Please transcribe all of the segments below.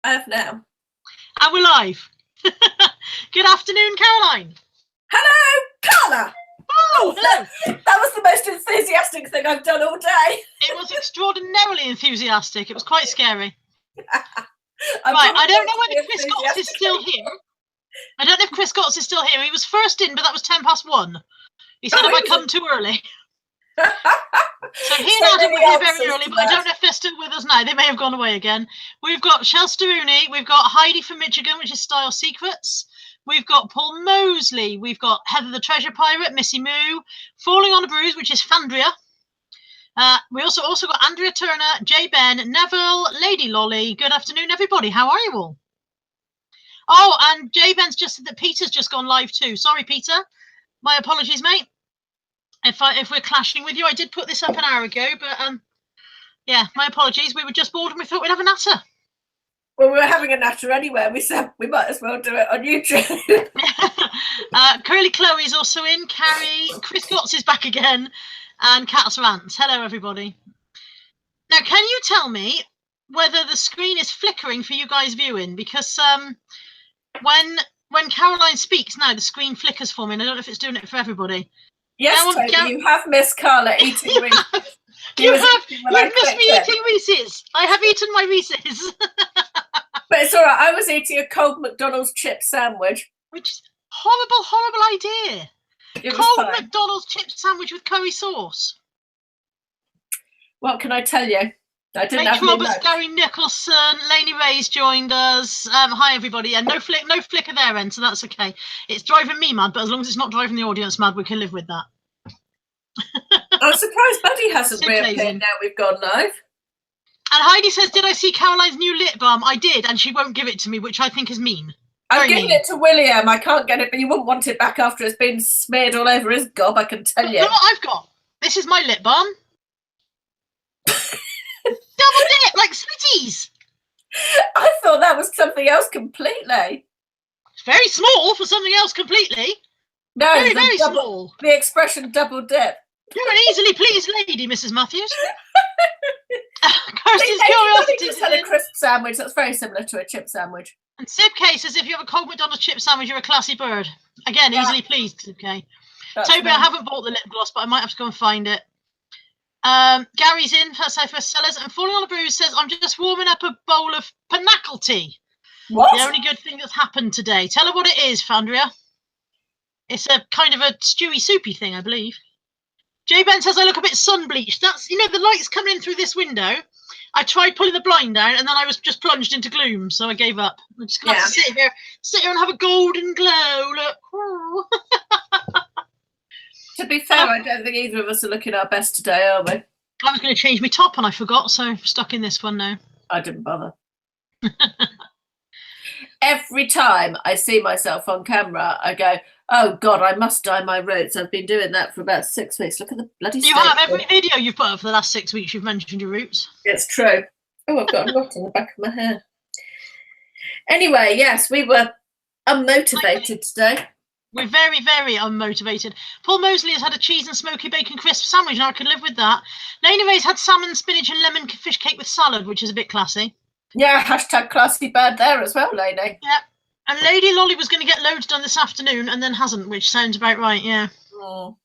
I have now. And we're live. Good afternoon, Caroline. Hello, Carla. Oh, hello. That was the most enthusiastic thing I've done all day. It was extraordinarily enthusiastic. It was quite scary. Right, I don't know whether Chris Gotts is still here. I don't know if Chris Gotts is still here. He was first in, but that was 1:10. He said, have I come too early? So he and Adam were here very early, but I don't know if they're still with us now. They may have gone away again. We've got Chelsea Rooney, we've got Heidi from Michigan, which is Style Secrets. We've got Paul Mosley, we've got Heather the Treasure Pirate, Missy Moo, Falling on a Bruise, which is Fandria. We also got Andrea Turner, Jay Ben, Neville, Lady Lolly. Good afternoon, everybody. How are you all? Oh, and Jay Ben's just said that Peter's just gone live too. Sorry, Peter. My apologies, mate. If we're clashing with you, I did put this up an hour ago, but yeah, my apologies. We were just bored and we thought we'd have a natter. Well, we were having a natter anyway. We said we might as well do it on YouTube. Curly Chloe's also in. Carrie, Chris Gotts is back again, and Cat's Rants. Hello, everybody. Now, can you tell me whether the screen is flickering for you guys viewing? Because when Caroline speaks now, the screen flickers for me, and I don't know if it's doing it for everybody. Yes, Toby, you have missed Carla eating Reese's. You've missed me eating Reese's. I have eaten my Reese's. But it's all right. I was eating a cold McDonald's chip sandwich. Which is horrible idea. Cold McDonald's chip sandwich with curry sauce. What can I tell you? I didn't H. have Roberts, Gary Nicholson, Lainey Ray's joined us. Hi everybody. Yeah, no flicker there, end, so that's okay. It's driving me mad, but as long as it's not driving the audience mad, we can live with that. I'm surprised Buddy hasn't reappeared now we've gone live. And Heidi says, did I see Caroline's new lip balm? I did, and she won't give it to me, which I think is mean. I'm giving it to William. I can't get it, but you wouldn't want it back after it's been smeared all over his gob, I can tell you. Look what I've got. This is my lip balm. Double dip, like Sweeties. I thought that was something else completely. It's very small for something else completely. No, very small. The expression double dip. You're an easily pleased lady, Mrs. Matthews. Kirsty's Curiosity just had a crisp sandwich. That's very similar to a chip sandwich. And Sib K says, if you have a cold McDonald's chip sandwich, you're a classy bird. Again, easily pleased, Sib K. Toby, I haven't bought the lip gloss, but I might have to go and find it. Gary's in for sellers, and Falling on a Bruise says, I'm just warming up a bowl of panacle tea. What? The only good thing that's happened today. Tell her what it is, Fandria. It's a kind of a stewy, soupy thing, I believe. Jay Ben says I look a bit sun-bleached. That's, you know, the light's coming in through this window. I tried pulling the blind down, and then I was just plunged into gloom, so I gave up. I'm just going to have to sit here and have a golden glow. Look. To be fair, I don't think either of us are looking our best today, are we? I was going to change my top, and I forgot, so I'm stuck in this one now. I didn't bother. Every time I see myself on camera, I go, oh, God, I must dye my roots. I've been doing that for about 6 weeks. Look at the bloody You have. Every video you've put up for the last 6 weeks, you've mentioned your roots. It's true. Oh, I've got a knot on the back of my hair. Anyway, yes, we were unmotivated today. We're very, very unmotivated. Paul Mosley has had a cheese and smoky bacon crisp sandwich, and I could live with that. Lainey Ray's had salmon, spinach, and lemon fish cake with salad, which is a bit classy. Yeah, hashtag classy bird there as well, Lainey. Yeah. And Lady Lolly was going to get loads done this afternoon and then hasn't, which sounds about right, yeah. Oh.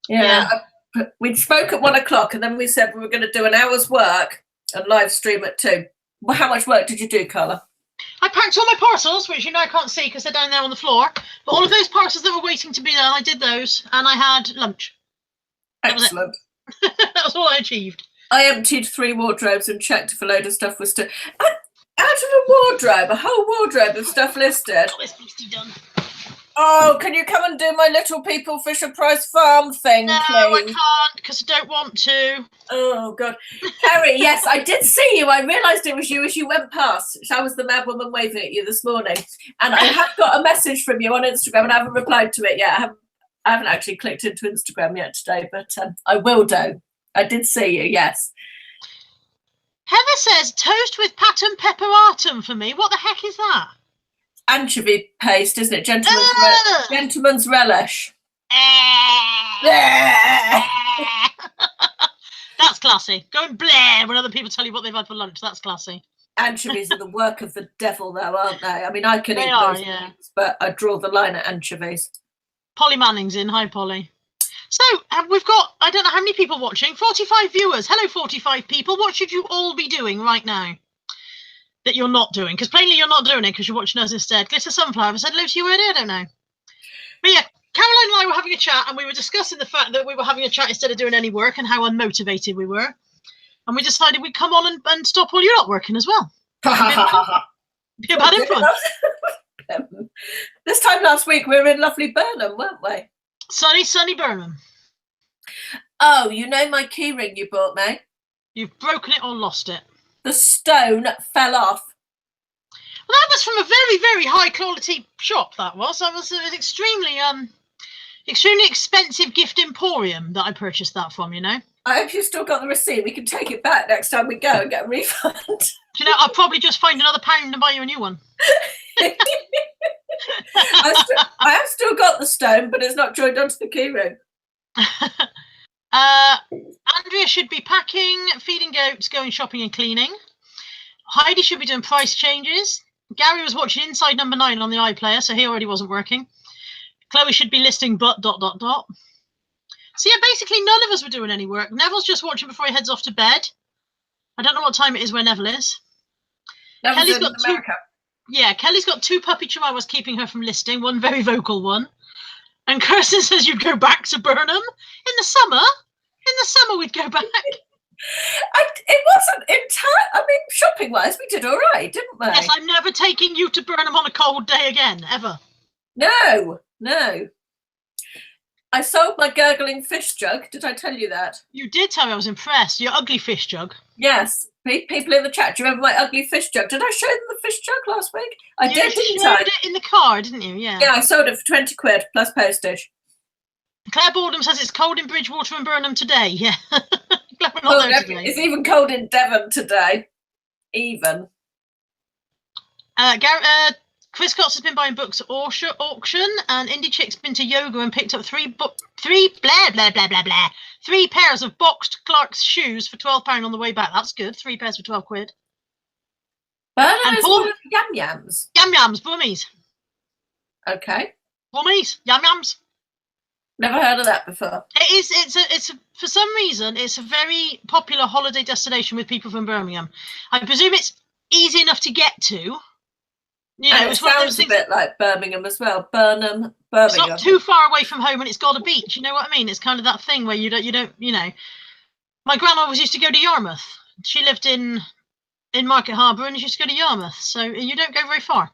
Yeah. We spoke at 1 o'clock and then we said we were going to do an hour's work and live stream at 2. Well, how much work did you do, Carla? I packed all my parcels, which you know I can't see because they're down there on the floor. But all of those parcels that were waiting to be done, I did those, and I had lunch. Excellent. That was all I achieved. I emptied 3 wardrobes and checked if a load of stuff was still... Out of a wardrobe, a whole wardrobe of stuff listed. Got this beastie done. Oh, can you come and do my Little People Fisher Price Farm thing, no, please? No, I can't, because I don't want to. Oh, God. Carrie, yes, I did see you. I realised it was you as you went past. I was the mad woman waving at you this morning. And I have got a message from you on Instagram, and I haven't replied to it yet. I haven't actually clicked into Instagram yet today, but I will do. I did see you, yes. Heather says toast with pattern pepperatum for me. What the heck is that? Anchovy paste, isn't it? Gentleman's relish. That's classy. Go and blare when other people tell you what they've had for lunch. That's classy. Anchovies are the work of the devil, though, aren't they? I mean, I can They eat are, those yeah. things, but I draw the line at anchovies. Polly Manning's in. Hi, Polly. So we've got, I don't know how many people watching, 45 viewers. Hello, 45 people. What should you all be doing right now that you're not doing? Because plainly you're not doing it because you're watching us instead. Glitter Sunflower said hello to you already. I don't know. But yeah, Caroline and I were having a chat and we were discussing the fact that we were having a chat instead of doing any work and how unmotivated we were. And we decided we'd come on and stop while you're not working as well. Be a bad influence. This time last week we were in lovely Burnham, weren't we? Sunny Burnham. Oh, you know my key ring you bought me? You've broken it or lost it. The stone fell off. Well, that was from a very, very high quality shop. That was. It was extremely expensive gift emporium that I purchased that from. You know. I hope you've still got the receipt. We can take it back next time we go and get a refund. You know, I'll probably just find another £1 and buy you a new one. I have still got the stone, but it's not joined onto the key ring. Andrea should be packing, feeding goats, going shopping and cleaning. Heidi should be doing price changes. Gary was watching Inside Number 9 on the iPlayer, so he already wasn't working. Chloe should be listing but ... So yeah, basically none of us were doing any work. Neville's just watching before he heads off to bed. I don't know what time it is where Neville is. Kelly's got America. Kelly's got 2 puppy chihuahuas keeping her from listing, one very vocal one. And Kirsten says you'd go back to Burnham in the summer. In the summer we'd go back. It wasn't entirely. I mean, shopping wise, we did all right, didn't we? Yes, I'm never taking you to Burnham on a cold day again, ever. No. I sold my gurgling fish jug. Did I tell you that? You did tell me. I was impressed. Your ugly fish jug. Yes. People in the chat, do you remember my ugly fish jug? Did I show them the fish jug last week? I did, didn't I? You showed it in the car, didn't you? Yeah. Yeah, I sold it for 20 quid plus postage. Claire Boredom says it's cold in Bridgewater and Burnham today. Yeah. Glad we're not there today. It's even cold in Devon today. Even. Chris Cox has been buying books at auction, and Indie Chick's been to yoga and picked up 3 pairs of boxed Clark's shoes for £12 on the way back. That's good. 3 pairs for 12 quid. Burnham is full of yam yams. Yam yams, bummies. Okay. Bummies, yam yams. Never heard of that before. It's for some reason it's a very popular holiday destination with people from Birmingham. I presume it's easy enough to get to. You know, it sounds a bit like Birmingham as well. Birmingham. It's not too far away from home, and it's got a beach. You know what I mean? It's kind of that thing where you don't. You know, my grandma always used to go to Yarmouth. She lived in Market Harbour, and she used to go to Yarmouth. So you don't go very far.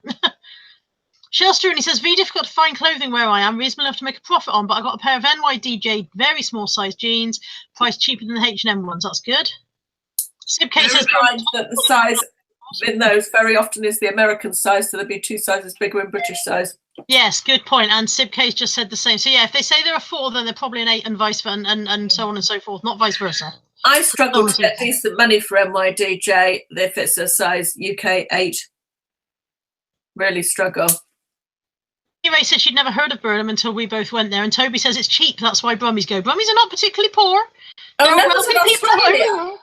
Shelster, and he says, very difficult to find clothing where I am. Reasonable enough to make a profit on, but I got a pair of NYDJ very small size jeans, priced cheaper than the H&M ones. That's good. Sib K says that the size in those very often is the American size, so there'll be 2 sizes bigger in British size. Yes, good point. And Sib K's just said the same. So yeah, if they say there are 4, then they're probably an 8 and vice versa, and so on and so forth, not vice versa. I struggle to get decent money for NYDJ if it's a size UK 8. Really struggle. Ray said she'd never heard of Burnham until we both went there, and Toby says it's cheap. That's why Brummies go. Brummies are not particularly poor. Oh, Neville's in Australia.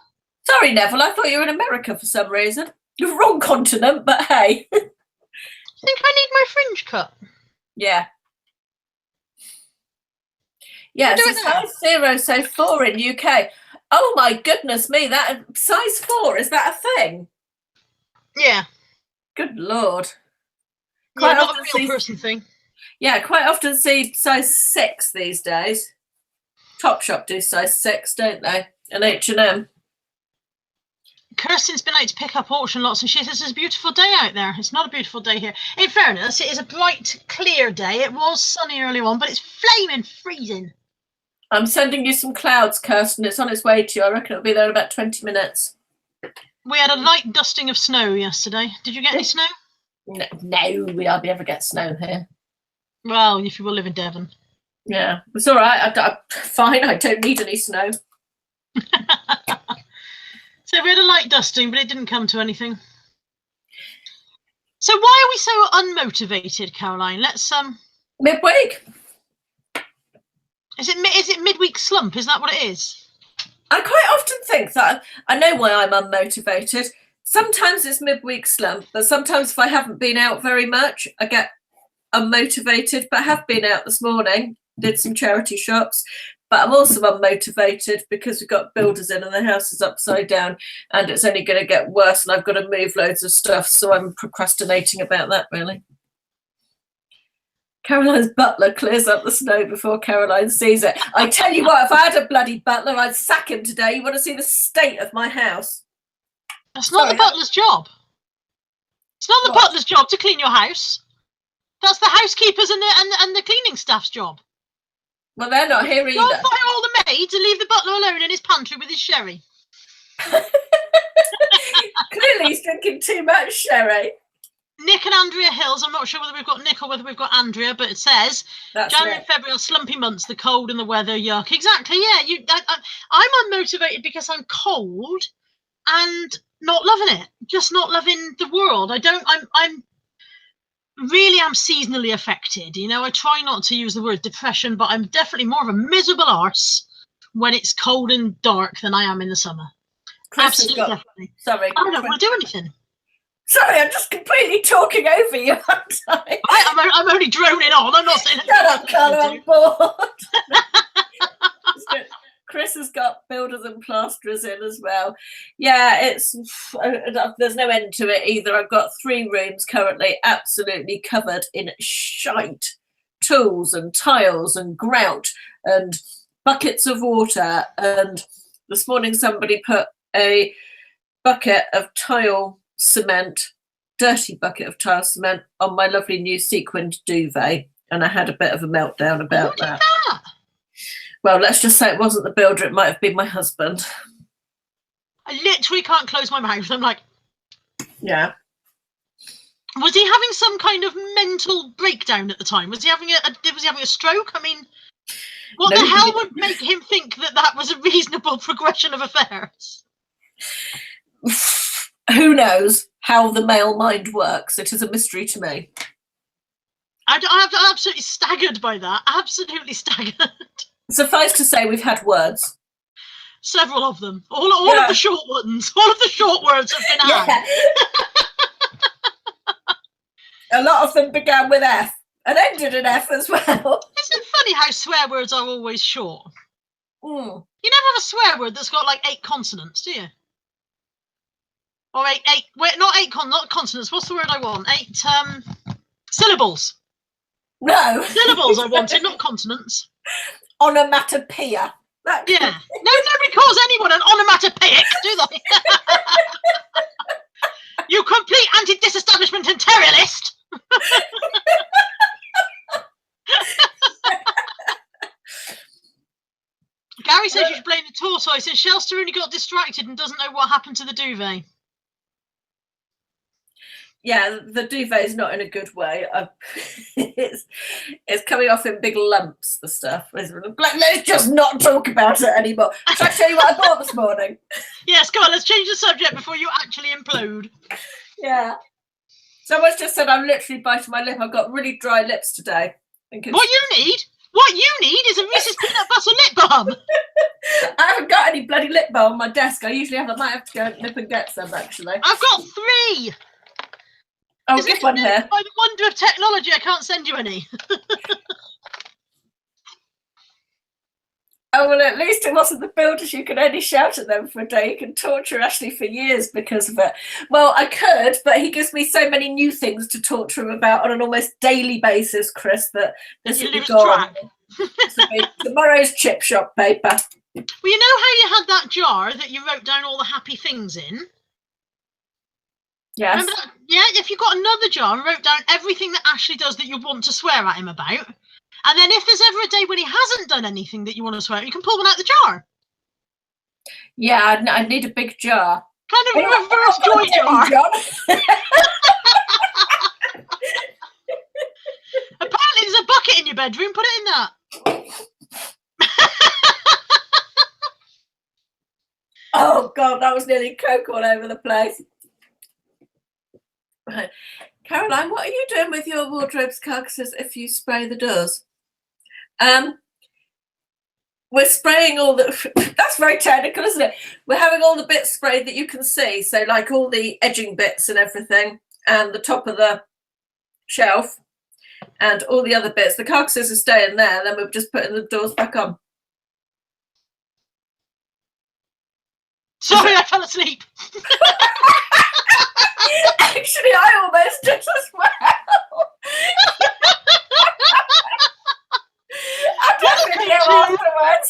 Sorry, Neville. I thought you were in America for some reason. You're wrong continent, but hey. I think I need my fringe cut. Yeah. Yes, yeah, so size 0, so 4 in UK. Oh my goodness me! That size 4, is that a thing? Yeah. Good Lord. Quite not a real person thing. Yeah, quite often see size 6 these days. Topshop do size 6, don't they? And H&M. Kirsten's been out to pick up auction lots, and she says it's a beautiful day out there. It's not a beautiful day here. In fairness, it is a bright, clear day. It was sunny early on, but it's flaming freezing. I'm sending you some clouds, Kirsten. It's on its way to you. I reckon it'll be there in about 20 minutes. We had a light dusting of snow yesterday. Did you get any snow? No, we hardly ever get snow here. Well, if you will live in Devon. Yeah, it's all right. I'm fine. I don't need any snow. So we had a light dusting, but it didn't come to anything. So why are we so unmotivated, Caroline? Let's midweek. Is it midweek slump? Is that what it is? I quite often think that I know why I'm unmotivated. Sometimes it's midweek slump, but sometimes if I haven't been out very much, I get unmotivated. But I have been out this morning, did some charity shops, but I'm also unmotivated because we've got builders in and the house is upside down and it's only going to get worse and I've got to move loads of stuff. So I'm procrastinating about that, really. Caroline's butler clears up the snow before Caroline sees it. I tell you what, if I had a bloody butler, I'd sack him today. You want to see the state of my house? That's not the butler's job. It's not the butler's job to clean your house. That's the housekeepers and the cleaning staff's job. Well, they're not here either. Go and fire all the maids and leave the butler alone in his pantry with his sherry. Clearly he's drinking too much sherry. Nick and Andrea Hills. I'm not sure whether we've got Nick or whether we've got Andrea, but it says January and February are slumpy months. The cold and the weather, yuck. Exactly. Yeah. I'm unmotivated because I'm cold and not loving it. Just not loving the world. I'm really am seasonally affected. You know, I try not to use the word depression, but I'm definitely more of a miserable arse when it's cold and dark than I am in the summer. Absolutely, definitely. Sorry, I don't want to do anything. Sorry, I'm just completely talking over you, aren't I? I'm only droning on. I'm not saying. Shut up, Carla, I'm bored. Chris has got builders and plasterers in as well. Yeah, there's no end to it either. I've got 3 rooms currently absolutely covered in shite, tools and tiles and grout and buckets of water. And this morning somebody put a bucket of tile cement, dirty bucket of tile cement on my lovely new sequined duvet. And I had a bit of a meltdown about that. Well, let's just say it wasn't the builder. It might have been my husband. I literally can't close my mouth. I'm like, yeah. Was he having some kind of mental breakdown at the time? Was he having a stroke? I mean, what the hell would make him think that was a reasonable progression of affairs? Who knows how the male mind works? It is a mystery to me. I'm absolutely staggered by that. Absolutely staggered. Suffice to say, we've had words. Several of them. All of the short ones. All of the short words have been had. A lot of them began with F and ended in F as well. Isn't it funny how swear words are always short? You never have a swear word that's got like 8 consonants, do you? Or not consonants. What's the word I want? 8 syllables. No. Syllables I wanted, not consonants. Onomatopoeia. Yeah. No, nobody calls anyone an onomatopoeic, do they? You complete anti-disestablishment imperialist. Gary says you should blame the tortoise, and Shelster only got distracted and doesn't know what happened to the duvet. Yeah, the duvet is not in a good way. It's coming off in big lumps, the stuff. Let's just not talk about it anymore. Shall I tell you what I bought this morning? Yes, go on, let's change the subject before you actually implode. Yeah. Someone's just said I'm literally biting my lip. I've got really dry lips today. What you need is a Reese's peanut butter lip balm. I haven't got any bloody lip balm on my desk. I usually have. I might have to go nip and get some, actually. I've got 3. Oh, give one here. By the wonder of technology, I can't send you any. Oh, well, at least it wasn't the builders. You can only shout at them for a day. You can torture Ashley for years because of it. Well, I could, but he gives me so many new things to talk him about on an almost daily basis, Chris, that this will be gone. This will be tomorrow's chip shop paper. Well, you know how you had that jar that you wrote down all the happy things in? Yes. Remember that? Yeah, if you got another jar and wrote down everything that Ashley does that you want to swear at him about, and then if there's ever a day when he hasn't done anything that you want to swear at, you can pull one out the jar. Yeah, I need a big jar. Kind of a reverse joy jar. Apparently there's a bucket in your bedroom, put it in that. Oh, God, that was nearly Coke all over the place. Right. Caroline, what are you doing with your wardrobe's carcasses if you spray the doors? we're spraying all the, that's very technical, isn't it? We're having all the bits sprayed that you can see. So like all the edging bits and everything, and the top of the shelf and all the other bits. The carcasses are staying there, and then we're just putting the doors back on. Sorry, I fell asleep. Actually, I almost did as well. I'll do a video afterwards.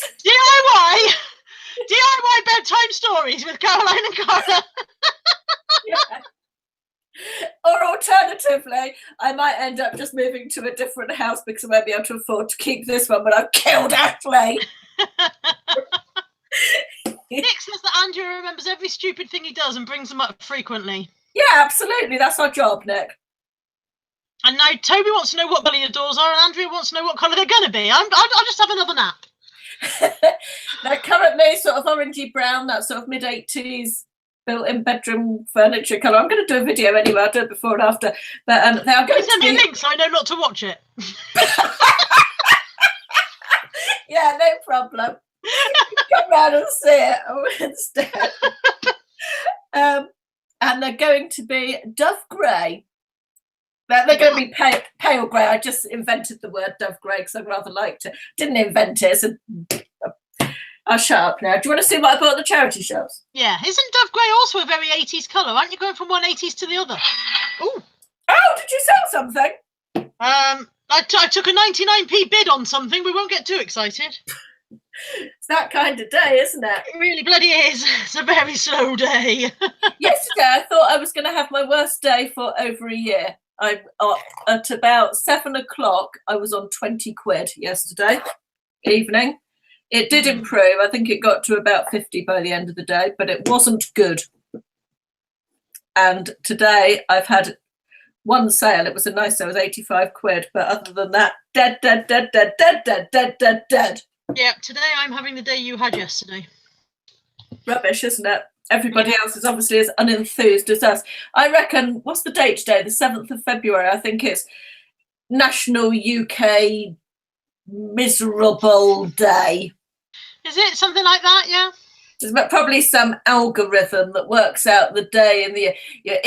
DIY bedtime stories with Caroline and Carla. Yeah. Or alternatively, I might end up just moving to a different house because I won't be able to afford to keep this one, but I've killed Ashley. Nick says that Andrew remembers every stupid thing he does and brings them up frequently. Yeah, absolutely. That's our job, Nick. And now Toby wants to know what colour your doors are, and Andrea wants to know what colour they're going to be. I'll just have another nap. They're currently sort of orangey brown, that sort of mid-80s built-in bedroom furniture colour. I'm going to do a video anyway. I'll do it before and after. But they are going to send be... me a link so I know not to watch it. Yeah, no problem. Come round and see it instead. And they're going to be dove grey. They're going to be pale grey. I just invented the word dove grey because I rather liked it. Didn't invent it. So I'll shut up now. Do you want to see what I bought at the charity shops? Yeah. Isn't dove grey also a very 80s colour? Aren't you going from one 80s to the other? Ooh. Oh, did you sell something? I took a 99p bid on something. We won't get too excited. It's that kind of day, isn't it? It really bloody is. It's a very slow day. Yesterday, I thought I was going to have my worst day for over a year. At about 7 o'clock, I was on 20 quid yesterday evening. It did improve. I think it got to about 50 by the end of the day, but it wasn't good. And today I've had one sale. It was a nice sale. It was 85 quid. But other than that, dead. Yeah, today I'm having the day you had yesterday. Rubbish, isn't it? Everybody else is obviously as unenthused as us. I reckon, what's the date today? The 7th of February. I think it's National UK Miserable Day. Is it something like that? Yeah. There's probably some algorithm that works out the day and the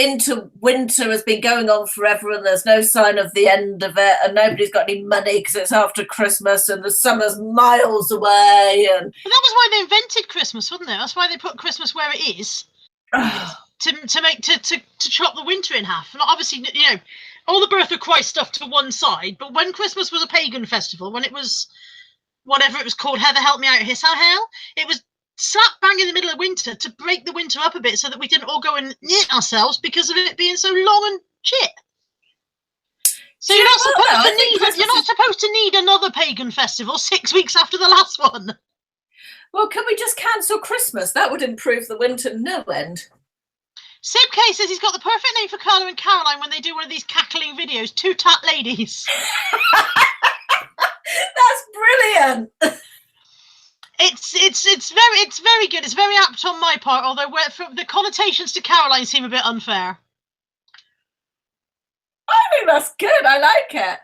into winter has been going on forever and there's no sign of the end of it and nobody's got any money because it's after Christmas and the summer's miles away. And that was why they invented Christmas, wasn't it? That's why they put Christmas where it is to chop the winter in half. And obviously, you know, all the birth of Christ stuff to one side, but when Christmas was a pagan festival, when it was whatever it was called, Heather help me out, hiss our hell, it was slap bang in the middle of winter to break the winter up a bit so that we didn't all go and knit ourselves because of it being so long and shit. So you're not supposed to need another pagan festival 6 weeks after the last one. Well, can we just cancel Christmas? That would improve the winter no end. Sib K says he's got the perfect name for Carla and Caroline when they do one of these cackling videos. Two tat ladies. That's brilliant. It's very good. It's very apt on my part, although the connotations to Caroline seem a bit unfair. I think that's good. I like it.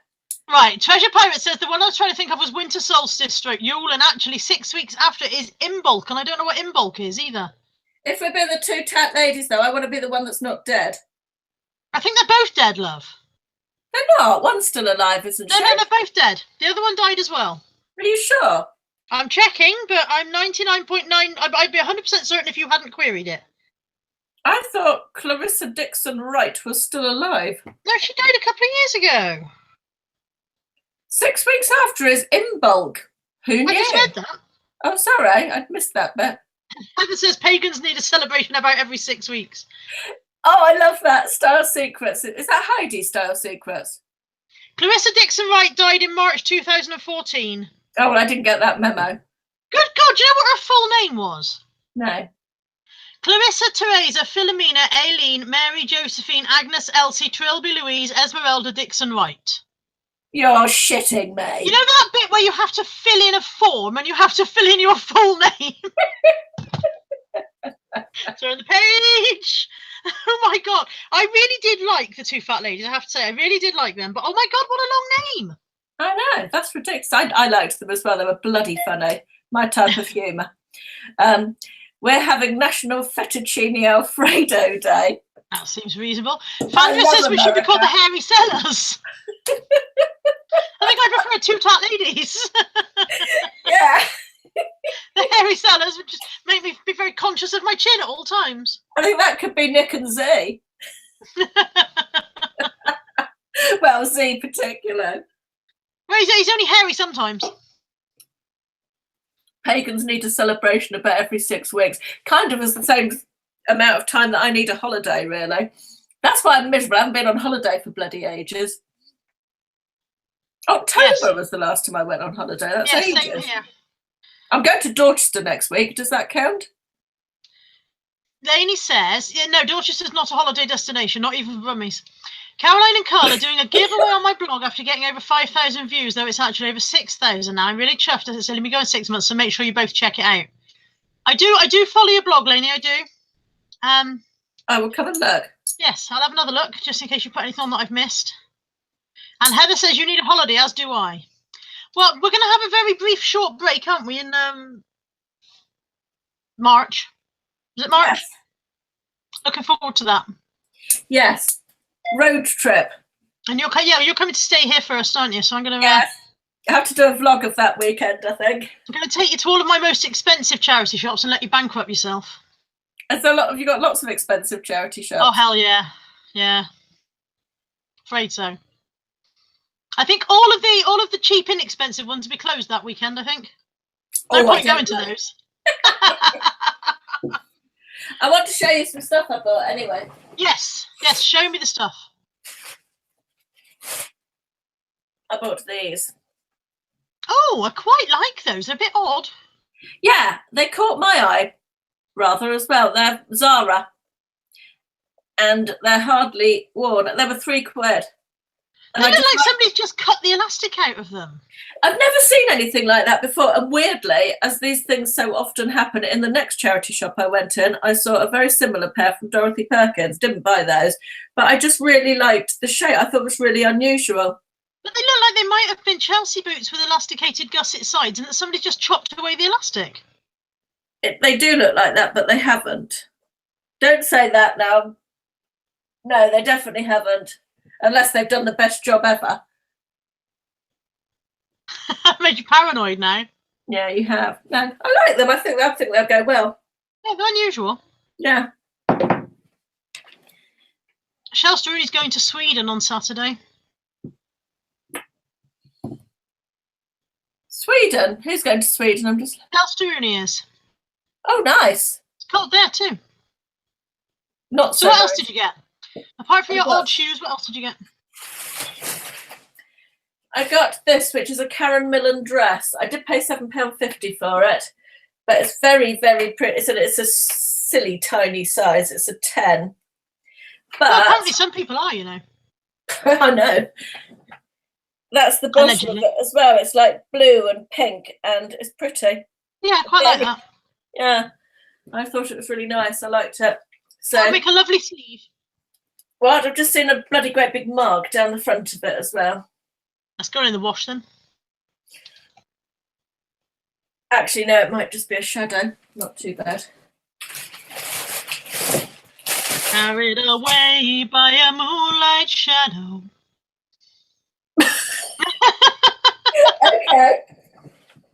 Right, Treasure Pirate says the one I was trying to think of was Winter Solstice / Yule, and actually 6 weeks after is Imbolc, and I don't know what Imbolc is either. If we're being the two tat ladies, though, I want to be the one that's not dead. I think they're both dead, love. They're not. One's still alive, isn't she? No, they're both dead. The other one died as well. Are you sure? I'm checking, but I'm 99.9. I'd be 100% certain if you hadn't queried it. I thought Clarissa Dixon Wright was still alive. No, she died a couple of years ago. 6 weeks after is Imbolc. Who knew? I just read that. Oh, sorry. I'd missed that bit. Heather says pagans need a celebration about every 6 weeks. Oh, I love that. Style Secrets. Is that Heidi Style Secrets? Clarissa Dixon Wright died in March 2014. Oh, well, I didn't get that memo. Good God, do you know what her full name was? No. Clarissa Teresa Philomena Aileen Mary Josephine Agnes Elsie Trilby Louise Esmeralda Dixon Wright. You're shitting me. You know that bit where you have to fill in a form and you have to fill in your full name? Turn the page. Oh my God. I really did like the two fat ladies, I have to say. I really did like them. But oh my God, what a long name. I know. That's ridiculous. I liked them as well. They were bloody funny. My type of humour. We're having National Fettuccine Alfredo Day. That seems reasonable. Fandra says we should be called the Hairy Sellers. I think I prefer two Tat Ladies. Yeah. The Hairy Sellers would just make me be very conscious of my chin at all times. I think that could be Nick and Z. Well, Z particular. Well, he's only hairy sometimes. Pagans need a celebration about every 6 weeks. Kind of as the same amount of time that I need a holiday, really. That's why I'm miserable. I haven't been on holiday for bloody ages. October was the last time I went on holiday. That's ages. Same here. I'm going to Dorchester next week. Does that count? Lainey says, no, Dorchester's not a holiday destination, not even for Rummies. Caroline and Carla are doing a giveaway on my blog after getting over 5,000 views, though it's actually over 6,000 now. I'm really chuffed as it's only been going 6 months, so make sure you both check it out. I do follow your blog, Lainey, I do. I will come and look. Yes, I'll have another look, just in case you put anything on that I've missed. And Heather says you need a holiday, as do I. Well, we're going to have a very brief, short break, aren't we, in March? Is it March? Yes. Looking forward to that. Yes. Road trip. And you're coming to stay here first, aren't you? So I'm going to... Yes. I have to do a vlog of that weekend, I think. I'm going to take you to all of my most expensive charity shops and let you bankrupt yourself. Have you got lots of expensive charity shops? Oh, hell yeah. Yeah. Afraid so. I think all of the cheap, inexpensive ones will be closed that weekend, I think. No point going to those. I want to show you some stuff I bought anyway. Yes, show me the stuff. I bought these. Oh, I quite like those. They're a bit odd. Yeah, they caught my eye rather as well. They're Zara. And they're hardly worn. They were £3. They look like somebody's just cut the elastic out of them. I've never seen anything like that before. And weirdly, as these things so often happen, in the next charity shop I went in, I saw a very similar pair from Dorothy Perkins. Didn't buy those, but I just really liked the shape. I thought it was really unusual. But they look like they might have been Chelsea boots with elasticated gusset sides and that somebody just chopped away the elastic. They do look like that, but they haven't. Don't say that now. No, they definitely haven't. Unless they've done the best job ever. I've made you paranoid now. Yeah, you have. No, I like them. I think they'll go well. Yeah, they're unusual. Yeah. Shelster is going to Sweden on Saturday. Sweden? Who's going to Sweden? I'm just... Shelster is. Oh, nice. It's cold there too. Not so what else nice. did you get? Apart from your old shoes, what else did you get? I got this, which is a Karen Millen dress. I did pay £7.50 for it, but it's very, very pretty. It's a silly tiny size. It's a 10. But well, apparently some people are, you know. I know. That's the bottom of it as well. It's like blue and pink, and it's pretty. Yeah, quite like that. Yeah, I thought it was really nice. I liked it. So that'll make a lovely sleeve. Well, I've just seen a bloody great big mark down the front of it as well. Let's go in the wash then. Actually, no, it might just be a shadow. Not too bad. Carried away by a moonlight shadow. Okay.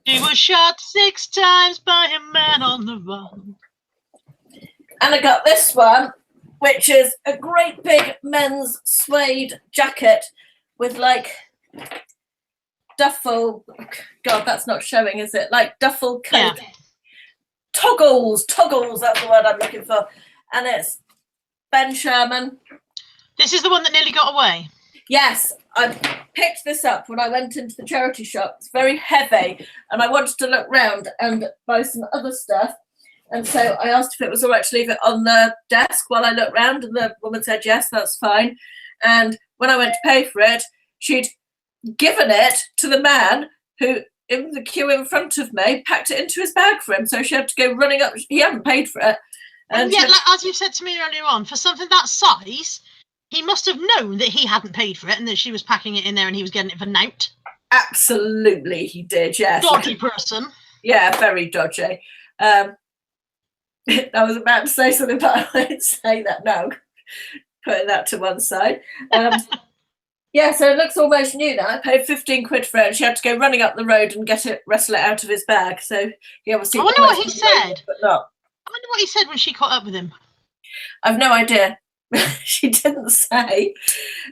She was shot 6 times by a man on the run. And I got this one, which is a great big men's suede jacket with like duffel. God, that's not showing, is it? Like duffel coat. Yeah. Toggles, that's the word I'm looking for. And it's Ben Sherman. This is the one that nearly got away. Yes, I picked this up when I went into the charity shop. It's very heavy, and I wanted to look round and buy some other stuff. And so I asked if it was all right to leave it on the desk while I looked round, and the woman said, yes, that's fine. And when I went to pay for it, she'd given it to the man who, in the queue in front of me, packed it into his bag for him. So she had to go running up. He hadn't paid for it. And yet, like, as you said to me earlier on, for something that size, he must have known that he hadn't paid for it and that she was packing it in there and he was getting it for nout. Absolutely, he did, yes. Dodgy person. Yeah, very dodgy. I was about to say something, but I won't say that now. Putting that to one side. Yeah, so it looks almost new now. I paid 15 quid for it, and she had to go running up the road and wrestle it out of his bag. So he obviously. I wonder what he said. But not. I wonder what he said when she caught up with him. I've no idea. She didn't say.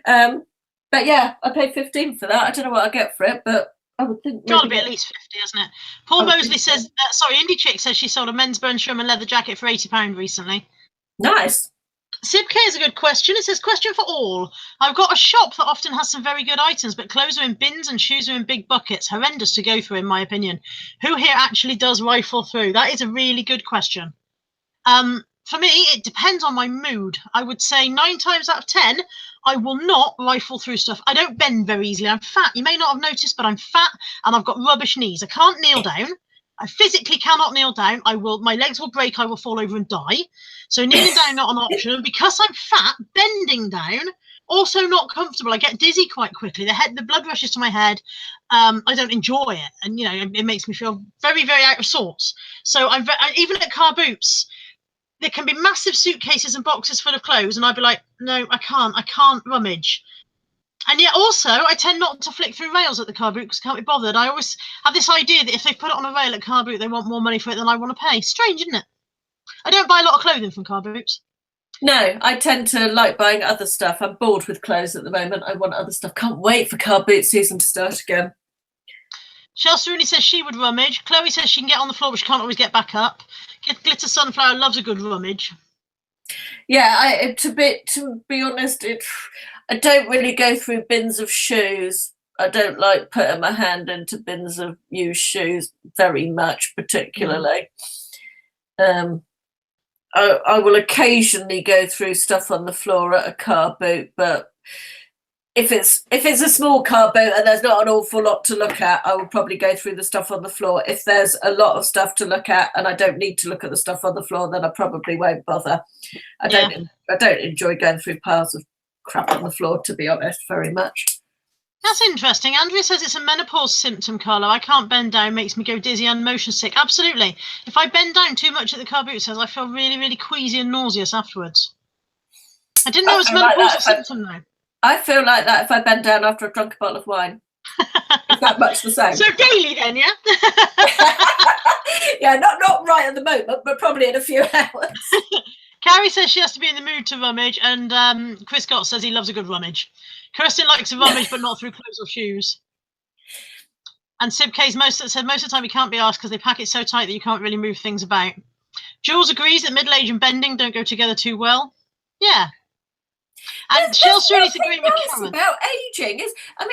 But yeah, I paid 15 for that. I don't know what I get for it, but I would think. Got to be at least 50, hasn't it? Paul Mosley says, Indie Chick says she sold a men's Burnsham and leather jacket for £80 recently. Nice. Sib K is a good question. It says, question for all. I've got a shop that often has some very good items, but clothes are in bins and shoes are in big buckets. Horrendous to go through, in my opinion. Who here actually does rifle through? That is a really good question. For me, it depends on my mood. I would say 9 times out of 10, I will not rifle through stuff. I don't bend very easily. I'm fat. You may not have noticed, but I'm fat and I've got rubbish knees. I can't kneel down. I physically cannot kneel down. My legs will break. I will fall over and die. So kneeling down, not an option. And because I'm fat, bending down, also not comfortable. I get dizzy quite quickly. The blood rushes to my head. I don't enjoy it. And, it makes me feel very, very out of sorts. So even at car boots, there can be massive suitcases and boxes full of clothes. And I'd be like, no, I can't rummage. And yet also, I tend not to flick through rails at the car boot because I can't be bothered. I always have this idea that if they put it on a rail at car boot, they want more money for it than I want to pay. Strange, isn't it? I don't buy a lot of clothing from car boots. No, I tend to like buying other stuff. I'm bored with clothes at the moment. I want other stuff. Can't wait for car boot season to start again. Chelsea Rooney says she would rummage. Chloe says she can get on the floor, but she can't always get back up. Glitter Sunflower loves a good rummage. Yeah, to be honest, I don't really go through bins of shoes. I don't like putting my hand into bins of used shoes very much, particularly. I will occasionally go through stuff on the floor at a car boot, but if it's a small car boot and there's not an awful lot to look at, I will probably go through the stuff on the floor. If there's a lot of stuff to look at and I don't need to look at the stuff on the floor, then I probably won't bother. I don't enjoy going through piles of crap on the floor, to be honest, very much. That's interesting. Andrea says it's a menopause symptom, Carla. I can't bend down, makes me go dizzy and motion sick. Absolutely. If I bend down too much at the car boot says, I feel really, really queasy and nauseous afterwards. I didn't know it was a menopausal symptom, though. I feel like that if I bend down after I've drunk a bottle of wine. Is that much the same? So daily then, yeah? Yeah, not right at the moment, but probably in a few hours. Carrie says she has to be in the mood to rummage, and Chris Scott says he loves a good rummage. Kirsten likes a rummage, but not through clothes or shoes. And Sib K's most of the time he can't be asked because they pack it so tight that you can't really move things about. Jules agrees that middle age and bending don't go together too well. Yeah. And Chelsea is agreeing with Karen. About aging is, when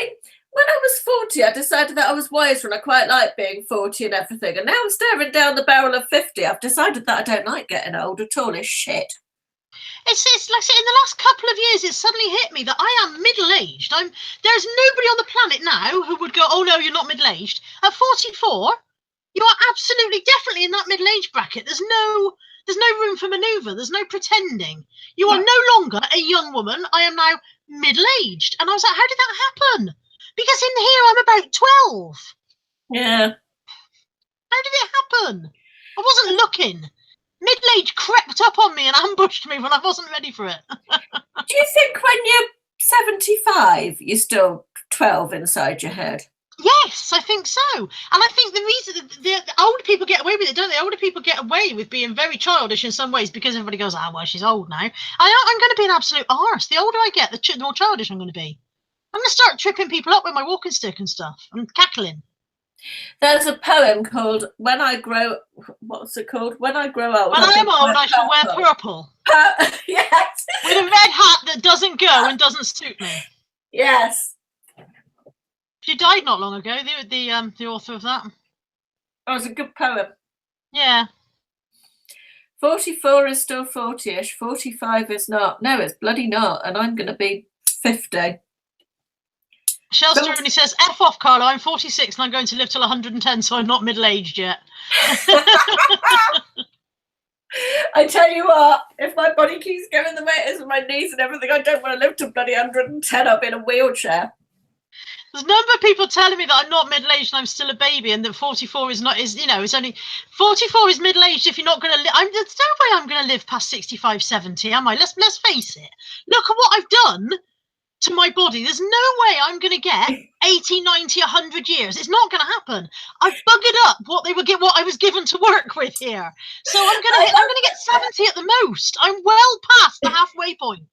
I was 40, I decided that I was wiser and I quite like being 40 and everything. And now I'm staring down the barrel of 50. I've decided that I don't like getting old at all. It's shit. It's like I said, in the last couple of years, it suddenly hit me that I am middle-aged. There's nobody on the planet now who would go, oh no, you're not middle-aged. At 44, you are absolutely, definitely in that middle-age bracket. There's no room for manoeuvre. There's no pretending. You are no longer a young woman. I am now middle-aged. And I was like, how did that happen? Because in here, I'm about 12. Yeah. How did it happen? I wasn't looking. Middle-age crept up on me and ambushed me when I wasn't ready for it. Do you think when you're 75, you're still 12 inside your head? Yes, I think so. And I think the reason the older people get away with it, don't they? Older people get away with being very childish in some ways because everybody goes, well, she's old now. I'm going to be an absolute arse. The older I get, the more childish I'm going to be. I'm going to start tripping people up with my walking stick and stuff and cackling. There's a poem called When I Grow... What's it called? When I Grow Old. When I am old, I shall wear purple. Yes. With a red hat that doesn't go and doesn't suit me. Yes. She died not long ago, the author of that. Oh, it's a good poem. Yeah. 44 is still 40-ish. 45 is not. No, it's bloody not. And I'm going to be 50. Chelsea only says, F off, Carla. I'm 46 and I'm going to live till 110, so I'm not middle-aged yet. I tell you what, if my body keeps going the way it is with my knees and everything, I don't want to live to bloody 110. I'll be in a wheelchair. There's a number of people telling me that I'm not middle-aged and I'm still a baby, and that 44 is not, it's only 44 is middle-aged if you're not going to live. There's no way I'm going to live past 65, 70, am I? Let's face it. Look at what I've done to my body. There's no way I'm going to get 80, 90, 100 years. It's not going to happen. I've buggered up what I was given to work with here. So I'm going to get 70 at the most. I'm well past the halfway point.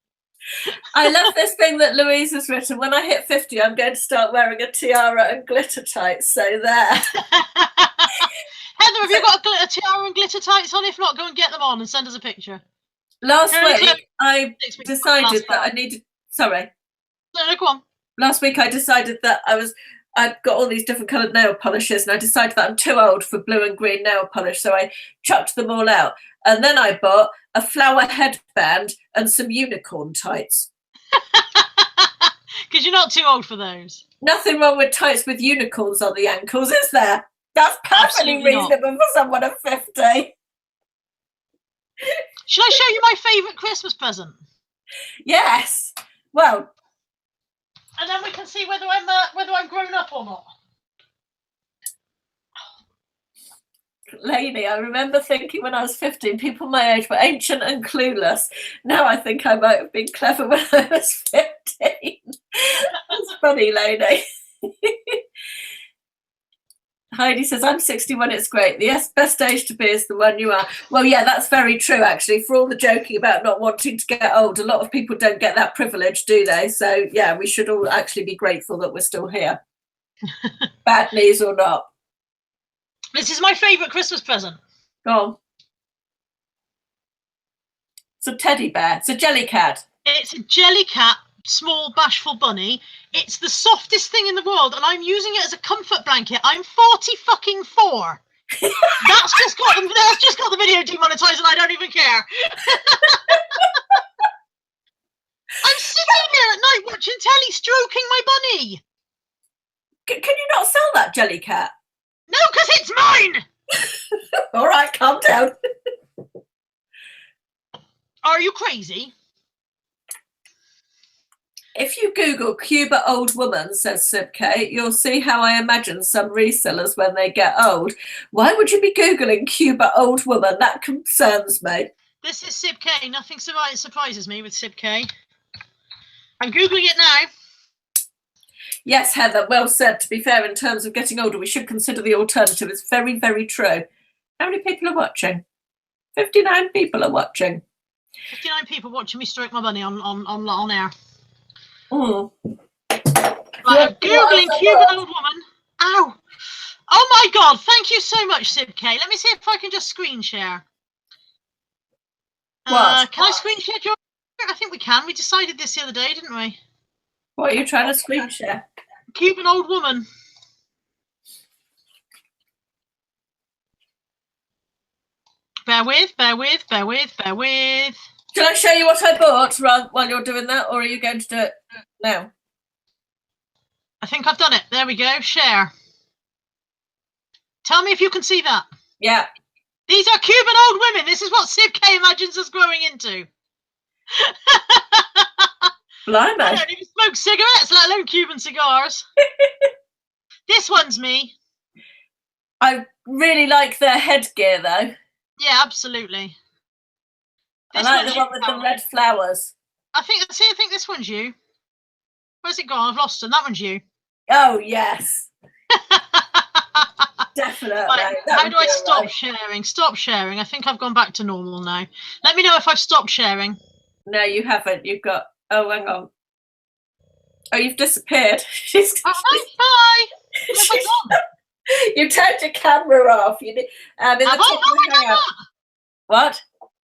I love this thing that Louise has written. When I hit 50, I'm going to start wearing a tiara and glitter tights. So there. Heather, have you got a tiara and glitter tights on? If not, go and get them on and send us a picture. Last week, I decided that I needed. Sorry. No, go on. Last week, I decided that I'd got all these different coloured nail polishes, and I decided that I'm too old for blue and green nail polish, so I chucked them all out. And then I bought a flower headband and some unicorn tights. Because you're not too old for those. Nothing wrong with tights with unicorns on the ankles, is there? That's perfectly reasonable for someone of 50. Should I show you my favourite Christmas present? Yes. Well. And then we can see whether I'm grown up or not. Lady, I remember thinking when I was 15, people my age were ancient and clueless. Now I think I might have been clever when I was 15. That's funny, lady. Heidi says, I'm 61, it's great. The best age to be is the one you are. Well, yeah, that's very true, actually. For all the joking about not wanting to get old, a lot of people don't get that privilege, do they? So, yeah, we should all actually be grateful that we're still here. Bad knees or not. This is my favourite Christmas present. Go on. It's a teddy bear. It's a jelly cat. It's a jelly cat, small, bashful bunny. It's the softest thing in the world, and I'm using it as a comfort blanket. I'm 44. That's just got the video demonetized, and I don't even care. I'm sitting here at night watching telly, stroking my bunny. Can you not sell that jelly cat? No, because it's mine! All right, calm down. Are you crazy? If you Google Cuba old woman, says Sib K, you'll see how I imagine some resellers when they get old. Why would you be Googling Cuba old woman? That concerns me. This is Sib K. Nothing surprises me with Sib K. I'm Googling it now. Yes, Heather, well said. To be fair, in terms of getting older, we should consider the alternative. It's very, very true. How many people are watching? 59 people are watching. 59 people watching me stroke my bunny on air. Mm. Right, I'm Googling Cuban old woman. Ow. Oh my God. Thank you so much, Sib K. Let me see if I can just screen share. What? Can I screen share? I think we can. We decided this the other day, didn't we? What are you trying to screen share? Cuban old woman. Bear with. Shall I show you what I bought while you're doing that, or are you going to do it now? I think I've done it. There we go. Share. Tell me if you can see that. Yeah. These are Cuban old women. This is what Sib K imagines us growing into. Blimey. I don't even smoke cigarettes, let alone Cuban cigars. This one's me. I really like their headgear, though. Yeah, absolutely. I like the one with the red flowers. I think this one's you. Where's it gone? I've lost them. That one's you. Oh, yes. Definitely. Right, how do I stop sharing? Stop sharing. I think I've gone back to normal now. Let me know if I've stopped sharing. No, you haven't. You've got... Oh, hang on. Oh, you've disappeared. Bye. You turned your camera off. You did. Have I? What?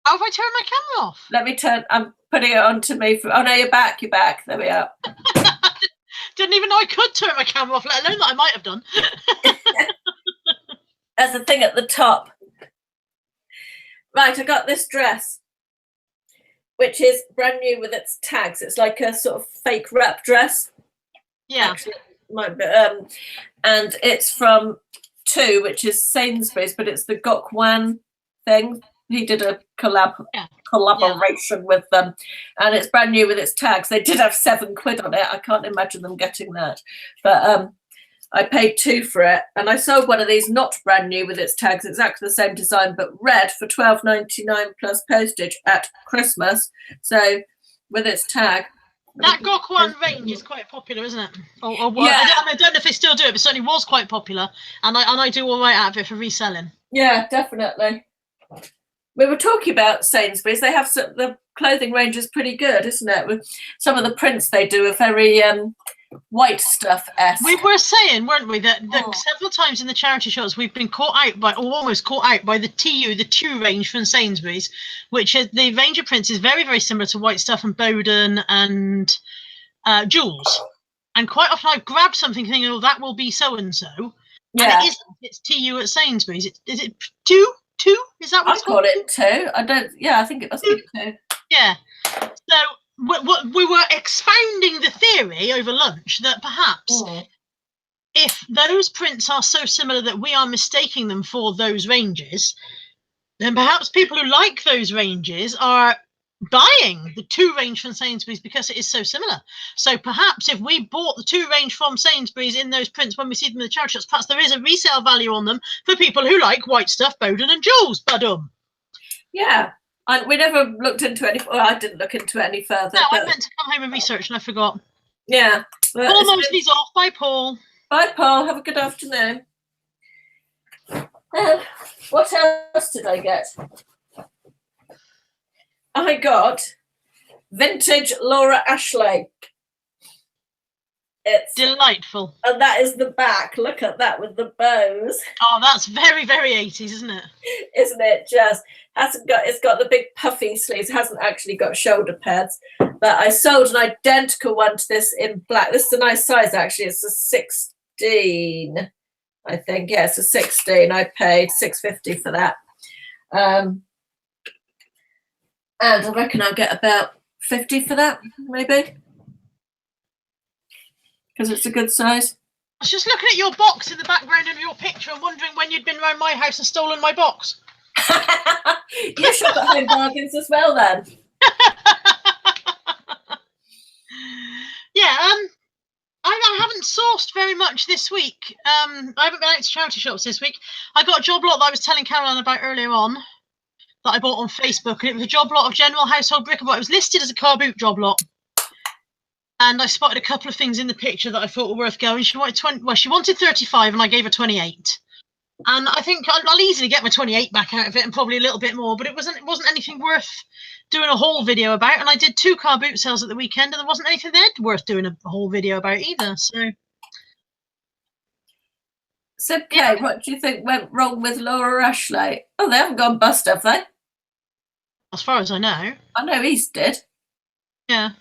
How have I turned my camera off? Let me turn. I'm putting it on to me. Oh no, you're back. You're back. There we are. Didn't even know I could turn my camera off, let alone that I might have done. There's a thing at the top. Right, I got this dress, which is brand new with its tags. It's like a sort of fake wrap dress. Yeah. Actually, and it's from 2, which is Sainsbury's, but it's the Gokwan thing. He did a Yeah. collaboration with them, and it's brand new with its tags. They did have £7 on it. I can't imagine them getting that, but I paid £2 for it, and I sold one of these not brand new with its tags, exactly the same design but red, for £12.99 plus postage at Christmas. So with its tag. That Gokwan range is quite popular, isn't it? Yeah. I don't know if they still do it, but certainly was quite popular, and I do all right out of it for reselling. Yeah, definitely. We were talking about Sainsbury's. They have the clothing range is pretty good, isn't it? With some of the prints they do are very white stuff-esque. We were saying, weren't we, that several times in the charity shops we've been caught out by, or almost caught out by, the TU range from Sainsbury's, which is the range of prints is very, very similar to White Stuff and Bowden and Jules. And quite often I've grabbed something thinking, oh, that will be so-and-so. Yeah. And it isn't. It's TU at Sainsbury's. Is it two? Is that what it's called? I got it too. I think it must be 2. Yeah. So we were expounding the theory over lunch that perhaps if those prints are so similar that we are mistaking them for those ranges, then perhaps people who like those ranges are buying the 2 range from Sainsbury's because it is so similar. So perhaps if we bought the 2 range from Sainsbury's in those prints when we see them in the charity shops, perhaps there is a resale value on them for people who like White Stuff, Bowden and Jules. Yeah. We never looked into any. Well, I didn't look into it any further. No, I meant to come home and research and I forgot. Yeah. Paul Mosley's off. Bye, Paul. Bye, Paul. Have a good afternoon. What else did I get? I got vintage Laura Ashley. It's delightful. And that is the back. Look at that with the bows. Oh, that's very, very 80s, isn't it? Isn't it? Just it's got the big puffy sleeves, hasn't actually got shoulder pads. But I sold an identical one to this in black. This is a nice size actually. It's a 16, I think. Yeah, it's a 16. I paid $6.50 for that. And I reckon I'll get about 50 for that, maybe. Because it's a good size. I was just looking at your box in the background of your picture and wondering when you'd been around my house and stolen my box. You shop at Home Bargains as well, then. Yeah, I haven't sourced very much this week. I haven't been out to charity shops this week. I got a job lot that I was telling Caroline about earlier on that I bought on Facebook, and it was a job lot of general household bric-a-brac. It was listed as a car boot job lot. And I spotted a couple of things in the picture that I thought were worth going. She wanted she wanted 35 and I gave her 28. And I think I'll easily get my 28 back out of it and probably a little bit more, but it wasn't anything worth doing a whole video about. And I did 2 car boot sales at the weekend and there wasn't anything there worth doing a whole video about either. So Kay, what do you think went wrong with Laura Ashley? Oh, they haven't gone bust, have they? As far as I know. I know East did. Yeah.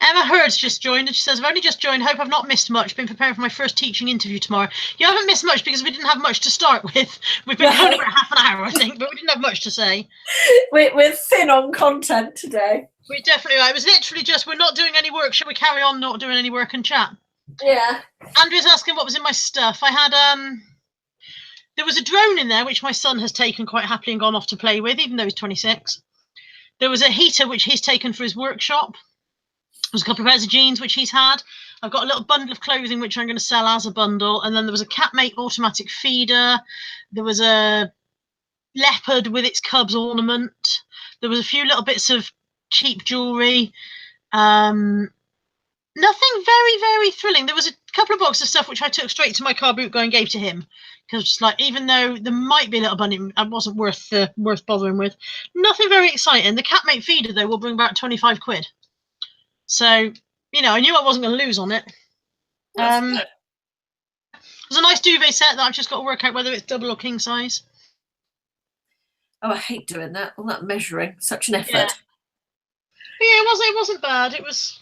Emma Hurd's just joined and she says, I've only just joined. Hope I've not missed much. Been preparing for my first teaching interview tomorrow. You haven't missed much because we didn't have much to start with. We've been going about half an hour, I think, but we didn't have much to say. We're thin on content today. We definitely are. It was literally just, we're not doing any work. Shall we carry on not doing any work and chat? Yeah. Andrew's asking what was in my stuff. I had, there was a drone in there, which my son has taken quite happily and gone off to play with, even though he's 26. There was a heater, which he's taken for his workshop. There's a couple of pairs of jeans, which he's had. I've got a little bundle of clothing, which I'm going to sell as a bundle. And then there was a Catmate automatic feeder. There was a leopard with its cubs ornament. There was a few little bits of cheap jewellery. Nothing very, very thrilling. There was a couple of boxes of stuff, which I took straight to my car boot guy and gave to him. Because just like, even though there might be a little bunny, it wasn't worth bothering with. Nothing very exciting. The Catmate feeder, though, will bring about 25 quid. So, you know, I knew I wasn't going to lose on it. It was a nice duvet set that I've just got to work out whether it's double or king size. Oh, I hate doing that. All that measuring. Such an effort. Yeah, it wasn't bad. It was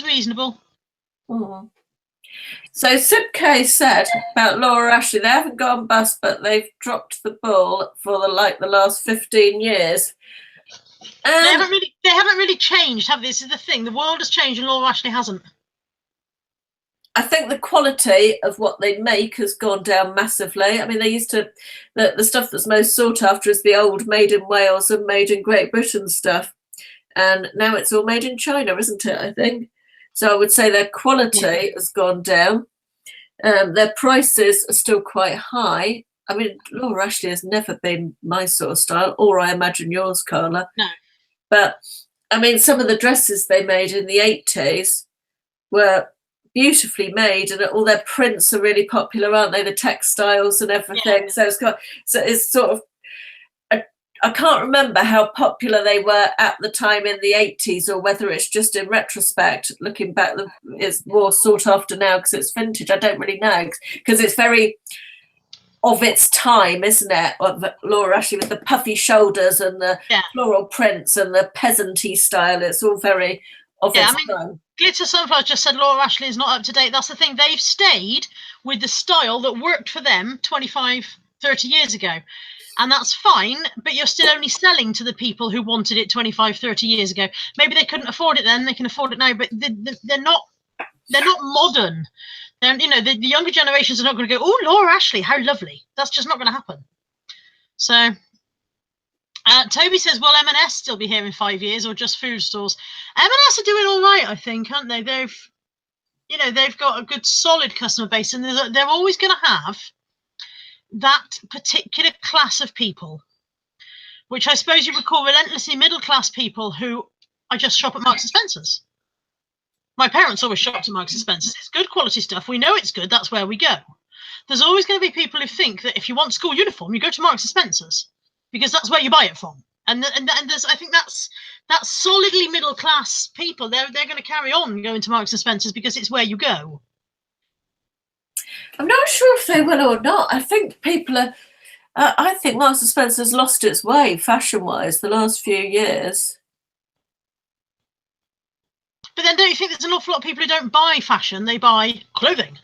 reasonable. Mm. So Sib K said about Laura Ashley, they haven't gone bust, but they've dropped the ball for the last 15 years. They haven't really changed, have they? This is the thing. The world has changed and Laura Ashley hasn't. I think the quality of what they make has gone down massively. I mean, they used to, the stuff that's most sought after is the old made in Wales and made in Great Britain stuff. And now it's all made in China, isn't it? I think. So I would say their quality has gone down. Their prices are still quite high. I mean, Laura Ashley has never been my sort of style, or I imagine yours, Carla. No. But I mean, some of the dresses they made in the 80s were beautifully made, and all their prints are really popular, aren't they? The textiles and everything. So it's sort of, I can't remember how popular they were at the time in the 80s, or whether it's just in retrospect, looking back, it's more sought after now because it's vintage. I don't really know, because it's very of its time, isn't it? Laura Ashley, with the puffy shoulders and the floral prints and the peasanty style. It's all very of its time. Glitter Sunflower just said Laura Ashley is not up to date. That's the thing. They've stayed with the style that worked for them 25, 30 years ago. And that's fine, but you're still only selling to the people who wanted it 25, 30 years ago. Maybe they couldn't afford it then, they can afford it now, but they're not modern. The younger generations are not going to go, oh, Laura Ashley, how lovely. That's just not going to happen. So Toby says, will M&S still be here in 5 years, or just food stores? M&S are doing all right, I think, aren't they? They've got a good solid customer base, and they're always going to have that particular class of people, which I suppose you would call relentlessly middle class people, who I just shop at Marks and Spencer's. My parents always shopped at Marks and Spencer's. It's good quality stuff. We know it's good. That's where we go. There's always going to be people who think that if you want school uniform, you go to Marks and Spencer's, because that's where you buy it from. And there's, I think that's solidly middle class people. They're going to carry on going to Marks and Spencer's because it's where you go. I'm not sure if they will or not. I think people are. I think Marks and Spencer's lost its way fashion-wise the last few years. But then, don't you think there's an awful lot of people who don't buy fashion? They buy clothing.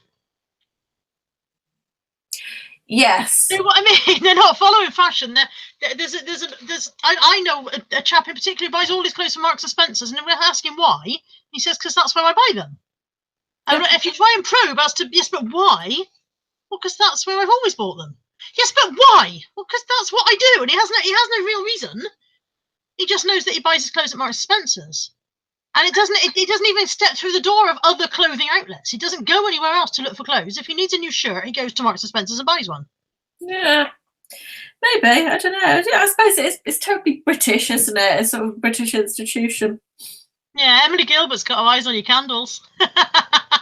Yes. You know what I mean? They're not following fashion. I know a chap in particular who buys all his clothes from Marks and Spencer's, and we're asking why. He says, because that's where I buy them. And if you try and probe as to, yes, but why? Well, because that's where I've always bought them. Yes, but why? Well, because that's what I do. And he has no real reason. He just knows that he buys his clothes at Marks and Spencer's. And it doesn't even step through the door of other clothing outlets. He doesn't go anywhere else to look for clothes. If he needs a new shirt, he goes to Marks and Spencer's and buys one. Yeah, maybe. I don't know. I suppose it's totally British, isn't it? It's sort of a British institution. Yeah, Emily Gilbert's got her eyes on your candles.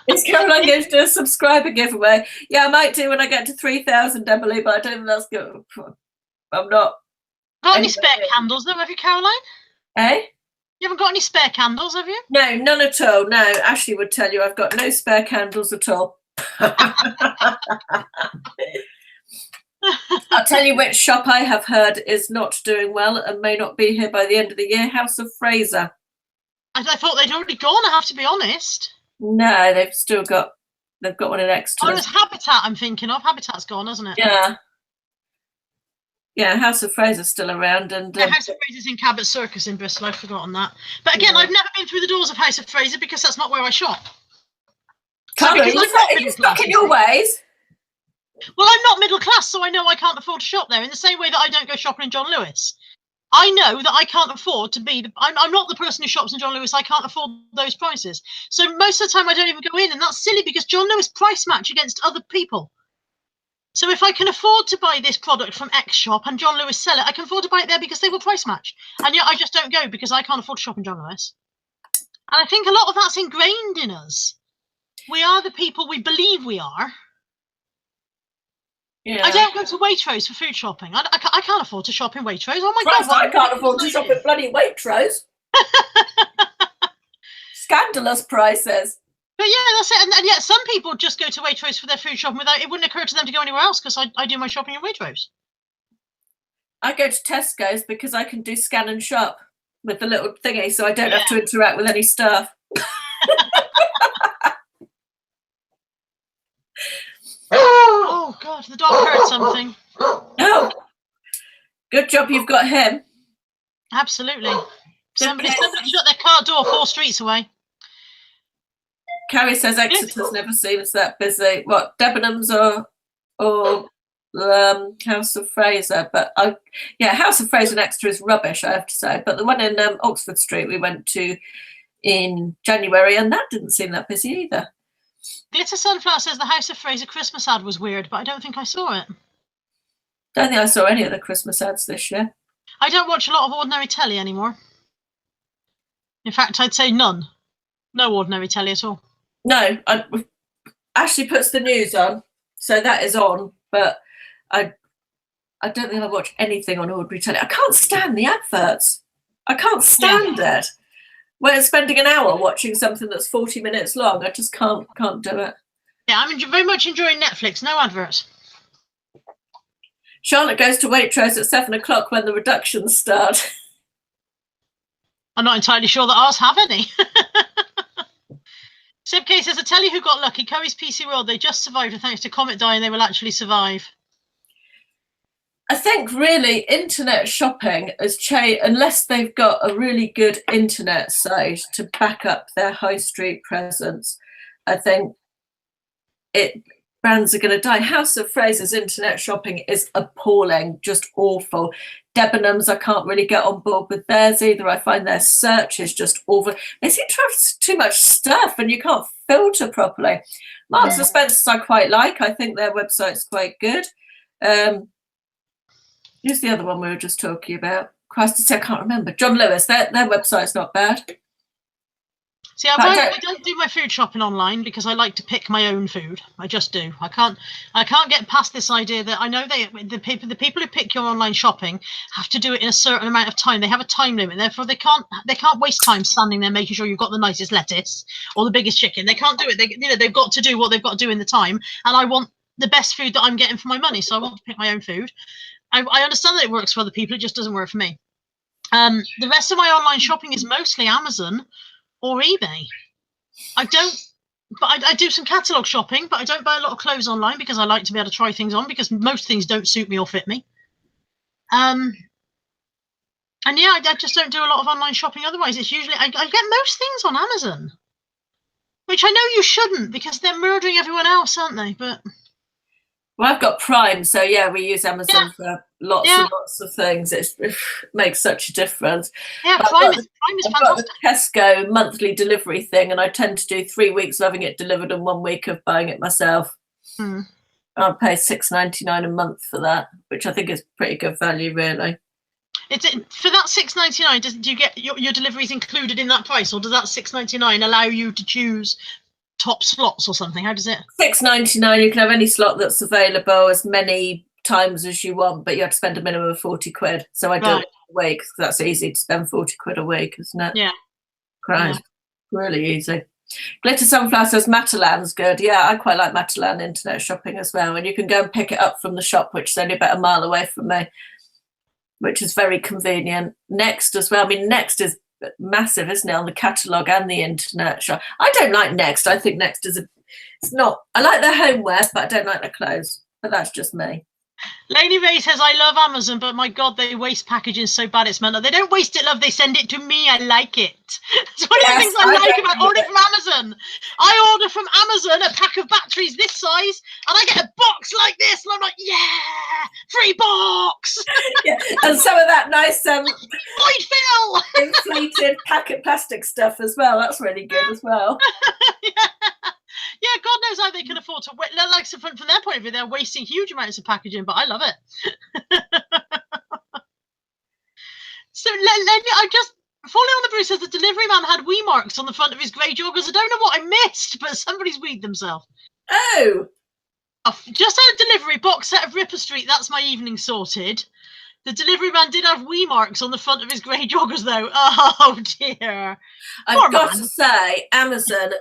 Is Caroline going to do a subscriber giveaway? Yeah, I might do when I get to 3,000, Emily, but I don't think that's good. I'm not. Got any spare candles though, have you, Caroline? Eh? You haven't got any spare candles, have you? No, none at all. No, Ashley would tell you I've got no spare candles at all. I'll tell you which shop I have heard is not doing well and may not be here by the end of the year. House of Fraser. I thought they'd already gone, I have to be honest. No, they've got one in Exeter. Oh, it's Habitat I'm thinking of. Habitat's gone, hasn't it? Yeah. Yeah, House of Fraser's still around. And House of Fraser's in Cabot Circus in Bristol. I've forgotten that. But again, I've never been through the doors of House of Fraser because that's not where I shop. Carla, are you stuck in your ways? Well, I'm not middle class, so I know I can't afford to shop there. In the same way that I don't go shopping in John Lewis. I know that I can't afford to be. I'm not the person who shops in John Lewis. I can't afford those prices. So most of the time I don't even go in, and that's silly because John Lewis price match against other people. So if I can afford to buy this product from X shop and John Lewis sell it, I can afford to buy it there because they will price match. And yet I just don't go because I can't afford to shop in John Lewis. And I think a lot of that's ingrained in us. We are the people we believe we are. Yeah. I don't go to Waitrose for food shopping. I can't afford to shop in Waitrose. Oh my God! I can't afford to shop in bloody Waitrose. Scandalous prices. But yeah, that's it. And yet some people just go to Waitrose for their food shopping without it wouldn't occur to them to go anywhere else because I do my shopping in Waitrose. I go to Tesco's because I can do scan and shop with the little thingy, so I don't have to interact with any staff. Oh God, the dog heard something. Oh, good job you've got him. Absolutely. Somebody shut their car door 4 streets away. Carrie says Exeter's never seems that busy. What, Debenhams or House of Fraser? But House of Fraser and Exeter is rubbish, I have to say. But the one in Oxford Street we went to in January, and that didn't seem that busy either. Glitter Sunflower says the House of Fraser Christmas ad was weird, but I don't think I saw it. Don't think I saw any of the Christmas ads this year. I don't watch a lot of ordinary telly anymore. In fact, I'd say none. No ordinary telly at all. No, Ashley puts the news on, so that is on, but I don't think I watch anything on ordinary telly. I can't stand the adverts. I can't stand it. We're spending an hour watching something that's 40 minutes long. I just can't do it. Yeah, I'm very much enjoying Netflix. No adverts. Charlotte goes to Waitrose at 7 o'clock when the reductions start. I'm not entirely sure that ours have any. Sib K says, I tell you who got lucky. Curry's PC World, they just survived, and thanks to Comet dying, they will actually survive. I think really internet shopping has changed, unless they've got a really good internet site to back up their high street presence. I think brands are going to die. House of Fraser's internet shopping is appalling, just awful. Debenhams, I can't really get on board with theirs either. I find their search is just awful. They seem to have too much stuff and you can't filter properly. Marks and Spencer's I quite like. I think their website's quite good. Who's the other one we were just talking about? Christ, I can't remember. John Lewis, their website's not bad. See, I don't do my food shopping online because I like to pick my own food. I just do. I can't get past this idea that I know the people who pick your online shopping have to do it in a certain amount of time. They have a time limit, therefore they can't waste time standing there making sure you've got the nicest lettuce or the biggest chicken. They can't do it. They've got to do what they've got to do in the time. And I want the best food that I'm getting for my money, so I want to pick my own food. I understand that it works for other people. It just doesn't work for me. The rest of my online shopping is mostly Amazon or eBay. I do some catalogue shopping, but I don't buy a lot of clothes online because I like to be able to try things on because most things don't suit me or fit me. And yeah, I just don't do a lot of online shopping otherwise. It's usually, I get most things on Amazon, which I know you shouldn't because they're murdering everyone else, aren't they? But well, I've got Prime, so yeah, we use Amazon for lots and lots of things. It makes such a difference. Yeah, Prime is fantastic. I've got the Tesco monthly delivery thing, and I tend to do 3 weeks of having it delivered and 1 week of buying it myself. I'll pay $6.99 a month for that, which I think is pretty good value, really. For that $6.99, do you get your deliveries included in that price, or does that $6.99 allow you to choose top slots or something? How does it? $6.99. You can have any slot that's available as many times as you want, but you have to spend a minimum of 40 quid. So I do it a week because that's easy to spend 40 quid a week, isn't it? Yeah. Christ, really easy. Glitter Sunflower says Matalan's good. Yeah, I quite like Matalan internet shopping as well. And you can go and pick it up from the shop, which is only about a mile away from me, which is very convenient. Next as well. I mean, Next is massive, isn't it, on the catalogue and the internet shop. I don't like Next. I think Next is it's not. I like their homeware, but I don't like their clothes. But that's just me. Lady Ray says, I love Amazon, but my God, they waste packaging so bad it's mental. They don't waste it, love. They send it to me. I like it. That's one of the things I like about ordering from Amazon. I order from Amazon a pack of batteries this size, and I get a box like this, and I'm like, yeah, free box. Yeah. And some of that nice void fill inflated packet plastic stuff as well. That's really good as well. Yeah, God knows how they can afford to wait. Like, so from their point of view, they're wasting huge amounts of packaging, but I love it. So I just falling on the brew says the delivery man had wee marks on the front of his grey joggers. I don't know what I missed, but somebody's weed themselves. Oh, I've just had a delivery box set of Ripper Street. That's my evening sorted. The delivery man did have wee marks on the front of his grey joggers, though. Oh dear. I've got to say, Amazon,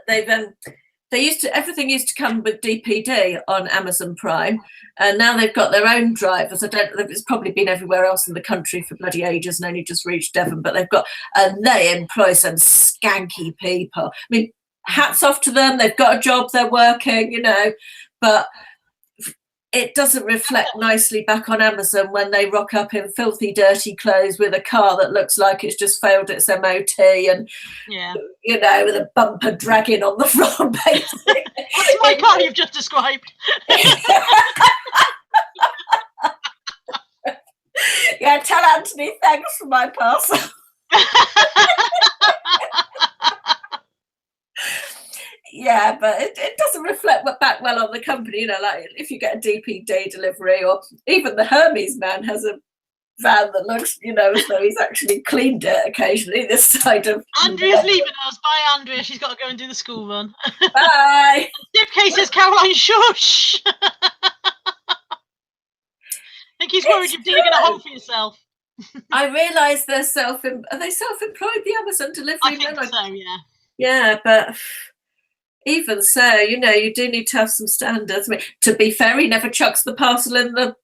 everything used to come with DPD on Amazon Prime, and now they've got their own drivers. It's probably been everywhere else in the country for bloody ages and only just reached Devon, but they employ some skanky people. I mean, hats off to them. They've got a job, they're working, but it doesn't reflect nicely back on Amazon when they rock up in filthy, dirty clothes with a car that looks like it's just failed its MOT and, you know, with a bumper dragging on the front, basically. That's my car you've just described. Yeah, tell Anthony thanks for my parcel. Yeah, but it doesn't reflect back well on the company, you know, like if you get a DPD delivery, or even the Hermes man has a van that looks, you know, as though he's actually cleaned it occasionally this side of... Andrea's leaving us. Bye, Andrea. She's got to go and do the school run. Bye. Dipcase says, Caroline, shush. I think he's worried you're digging a hole for yourself. I realise are they self-employed, the Amazon delivery I think men? so, yeah. Yeah, but even so, you know, you do need to have some standards. I mean, to be fair, he never chucks the parcel in the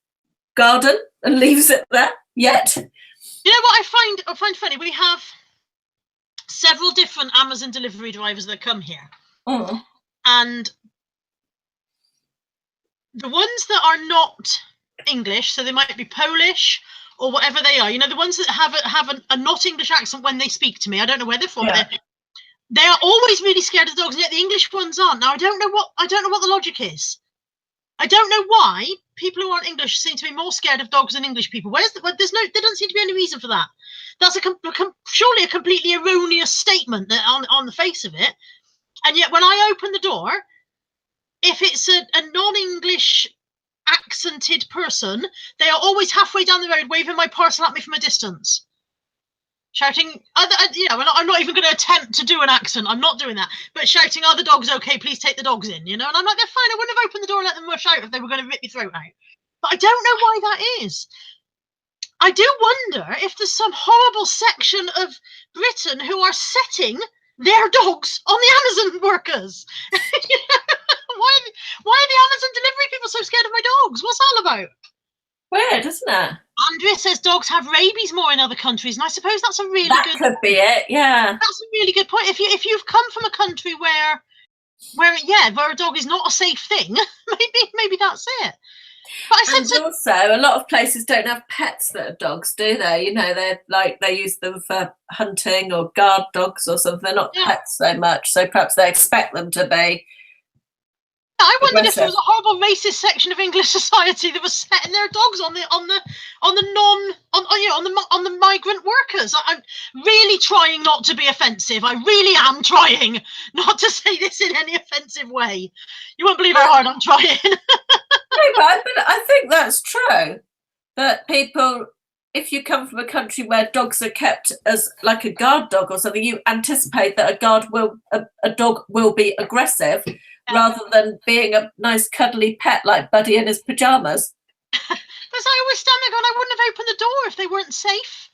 garden and leaves it there yet. You know what I find funny? We have several different Amazon delivery drivers that come here. Oh. And the ones that are not English, so they might be Polish or whatever they are, you know, the ones that have a not English accent when they speak to me, I don't know where they're from. Yeah. They are always really scared of dogs, and yet the English ones aren't. Now I don't know what the logic is. I don't know why people who aren't English seem to be more scared of dogs than English people. There doesn't seem to be any reason for that. That's surely a completely erroneous statement on the face of it. And yet when I open the door, if it's a non-English accented person, they are always halfway down the road waving my parcel at me from a distance, shouting, you know, I'm not even going to attempt to do an accent. I'm not doing that. But shouting, "Are the dogs okay? Please take the dogs in." You know, and I'm like, they're fine. I wouldn't have opened the door and let them rush out if they were going to rip your throat out. But I don't know why that is. I do wonder if there's some horrible section of Britain who are setting their dogs on the Amazon workers. Why are the Amazon delivery people so scared of my dogs? What's that all about? Weird, isn't it? Andrea says dogs have rabies more in other countries, and I suppose that's a really that could be it. Yeah, that's a really good point. If you've come from a country where a dog is not a safe thing, maybe that's it. But also, a lot of places don't have pets that are dogs, do they? You know, they use them for hunting or guard dogs or something. They're not pets so much, so perhaps they expect them to be. I wondered if there was a horrible racist section of English society that was setting their dogs on the migrant workers. I'm really trying not to be offensive. I really am trying not to say this in any offensive way. You won't believe how hard I'm trying. But I think that's true. That people, if you come from a country where dogs are kept as like a guard dog or something, you anticipate that a dog will be aggressive. Rather than being a nice cuddly pet like Buddy in his pajamas. Because I always stand there going, I wouldn't have opened the door if they weren't safe.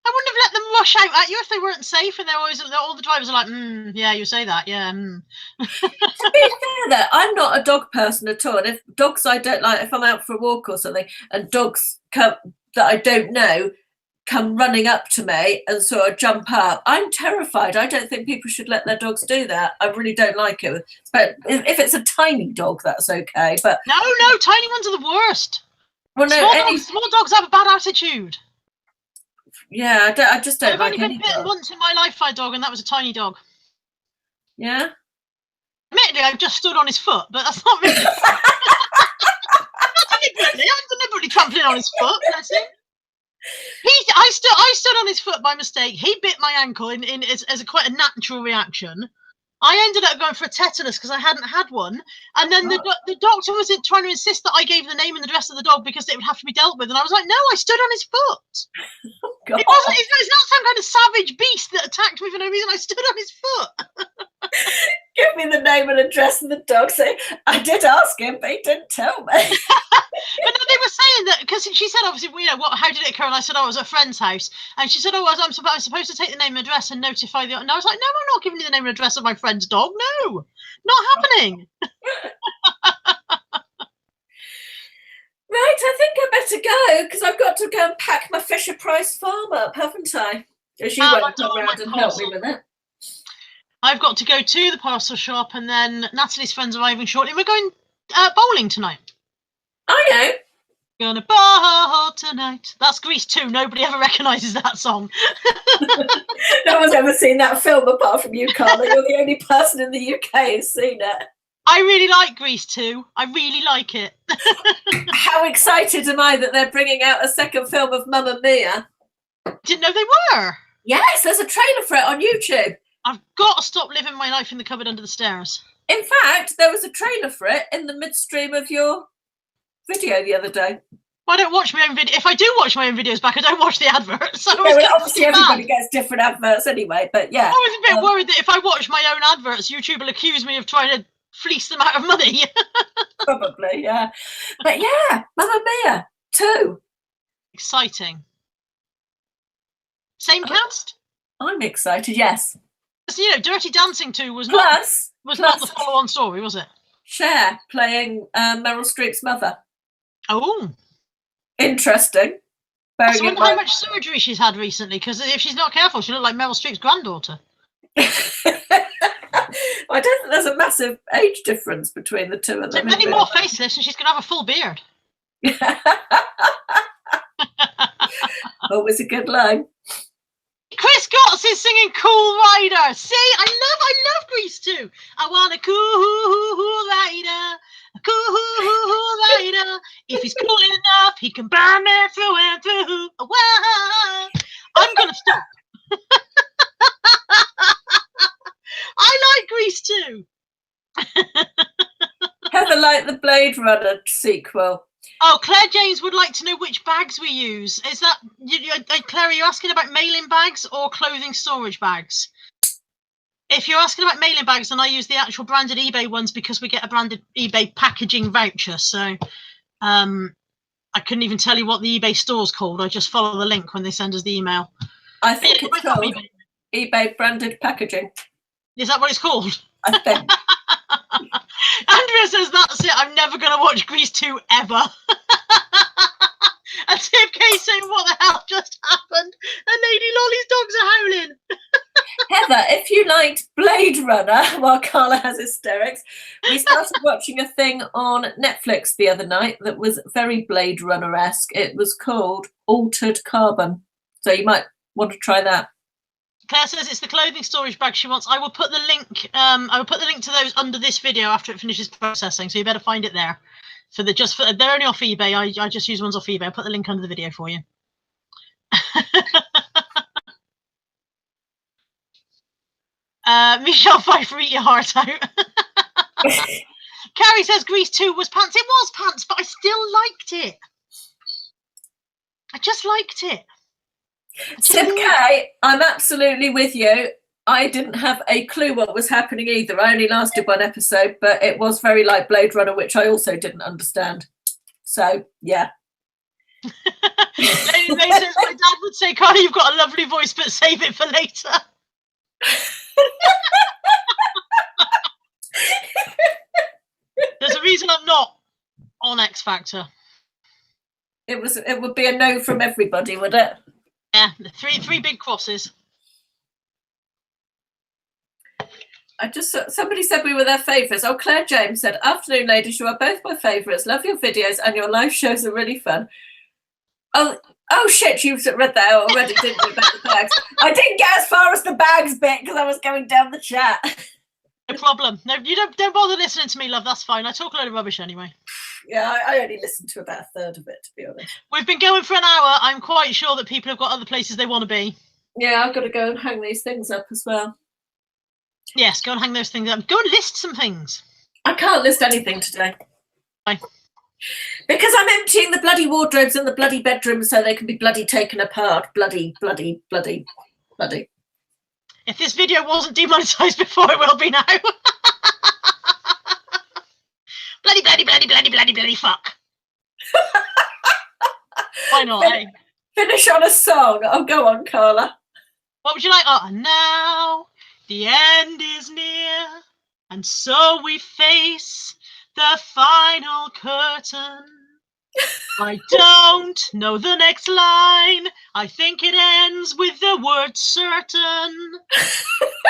I wouldn't have let them rush out at you if they weren't safe. And all the drivers are like, yeah, you say that, yeah. To be fair, though, I'm not a dog person at all. And if dogs I don't like, if I'm out for a walk or something, and dogs come that I don't know come running up to me and sort of jump up, I'm terrified. I don't think people should let their dogs do that. I really don't like it. But if it's a tiny dog, that's okay. But no, tiny ones are the worst. Well, no, small dogs have a bad attitude. Yeah, I just don't like any dog. I've only been bitten once in my life by a dog, and that was a tiny dog. Yeah? Admittedly, I've just stood on his foot, but that's not really... I'm deliberately trampling on his foot, bless him. I stood on his foot by mistake. He bit my ankle as quite a natural reaction. I ended up going for a tetanus because I hadn't had one. And then the doctor was trying to insist that I gave the name and the address of the dog because it would have to be dealt with. And I was like, no, I stood on his foot. Oh, God. It's not some kind of savage beast that attacked me for no reason. I stood on his foot. Give me the name and address of the dog. So I did ask him, but he didn't tell me. But no, they were saying that because she said, obviously, you know, how did it occur? And I said, it was at a friend's house. And she said, I'm supposed to take the name and address and notify the. And I was like, no, I'm not giving you the name and address of my friend's dog. No, not happening. Right, I think I better go because I've got to go and pack my Fisher Price farm up, haven't I? Because you won't come around and help me with it. I've got to go to the parcel shop, and then Natalie's friends are arriving shortly. We're going bowling tonight. I know. Gonna ball tonight. That's Grease 2. Nobody ever recognises that song. No one's ever seen that film apart from you, Carla. You're the only person in the UK who's seen it. I really like Grease 2. I really like it. How excited am I that they're bringing out a second film of Mamma Mia? Didn't know they were. Yes, there's a trailer for it on YouTube. I've got to stop living my life in the cupboard under the stairs. In fact, there was a trailer for it in the midstream of your video the other day. Well, I don't watch my own video. If I do watch my own videos back, I don't watch the adverts. So well, obviously everybody gets different adverts anyway, but yeah. I was a bit worried that if I watch my own adverts, YouTube will accuse me of trying to fleece them out of money. Probably, yeah. But yeah, Mamma Mia 2. Exciting. Same cast? I'm excited, yes. So, you know, Dirty Dancing 2 was Plus, not the follow-on story, was it? Cher playing Meryl Streep's mother. Oh. Interesting. I wonder how much surgery she's had recently, because if she's not careful, she'll look like Meryl Streep's granddaughter. I don't think there's a massive age difference between the two of them. Many more facelifts and she's going to have a full beard. Always a good line. Chris Gotts is singing Cool Rider. See, I love Grease 2. I want a cool rider. A cool rider. If he's cool enough, he can burn me through and through. Whoa. I'm going to stop. I like Grease 2. Heather liked the Blade Runner sequel. Oh, Claire James would like to know which bags we use. Is that, Claire, are you asking about mailing bags or clothing storage bags? If you're asking about mailing bags, then I use the actual branded eBay ones because we get a branded eBay packaging voucher. So I couldn't even tell you what the eBay store's called. I just follow the link when they send us the email. I think it's called eBay branded packaging. Is that what it's called? I think. Andrea says, that's it. I'm never going to watch Grease 2 ever. And Tiff K saying, what the hell just happened? And Lady Lolly's dogs are howling. Heather, if you liked Blade Runner while Carla has hysterics, we started watching a thing on Netflix the other night that was very Blade Runner-esque. It was called Altered Carbon. So you might want to try that. Claire says it's the clothing storage bag she wants. I will put the link. I will put the link to those under this video after it finishes processing. So you better find it there. They're only off eBay. I just use ones off eBay. I'll put the link under the video for you. Michelle Pfeiffer, eat your heart out. Carrie says Grease 2 was pants. It was pants, but I still liked it. I just liked it. Sim K, I'm absolutely with you. I didn't have a clue what was happening either. I only lasted one episode, but it was very like Blade Runner, which I also didn't understand. So, yeah. Lady May says, my dad would say, Carla, you've got a lovely voice, but save it for later. There's a reason I'm not on X Factor. It would be a no from everybody, would it? Yeah, three big crosses. Somebody said we were their favourites. Oh, Claire James said, afternoon, ladies, you are both my favourites. Love your videos and your live shows are really fun. Oh shit, you've read that out already, didn't you, about the bags? I didn't get as far as the bags bit because I was going down the chat. No problem. No, you don't bother listening to me, love. That's fine. I talk a load of rubbish anyway. Yeah, I only listened to about a third of it, to be honest. We've been going for an hour. I'm quite sure that people have got other places they want to be. Yeah, I've got to go and hang these things up as well. Yes, go and hang those things up. Go and list some things. I can't list anything today. Why? Because I'm emptying the bloody wardrobes in the bloody bedrooms so they can be bloody taken apart. Bloody. If this video wasn't demonetized before, it will be now. bloody fuck. Why not, eh? Finish on a song. Oh, go on, Carla. What would you like? Oh, now the end is near, and so we face the final curtain. I don't know the next line. I think it ends with the word certain.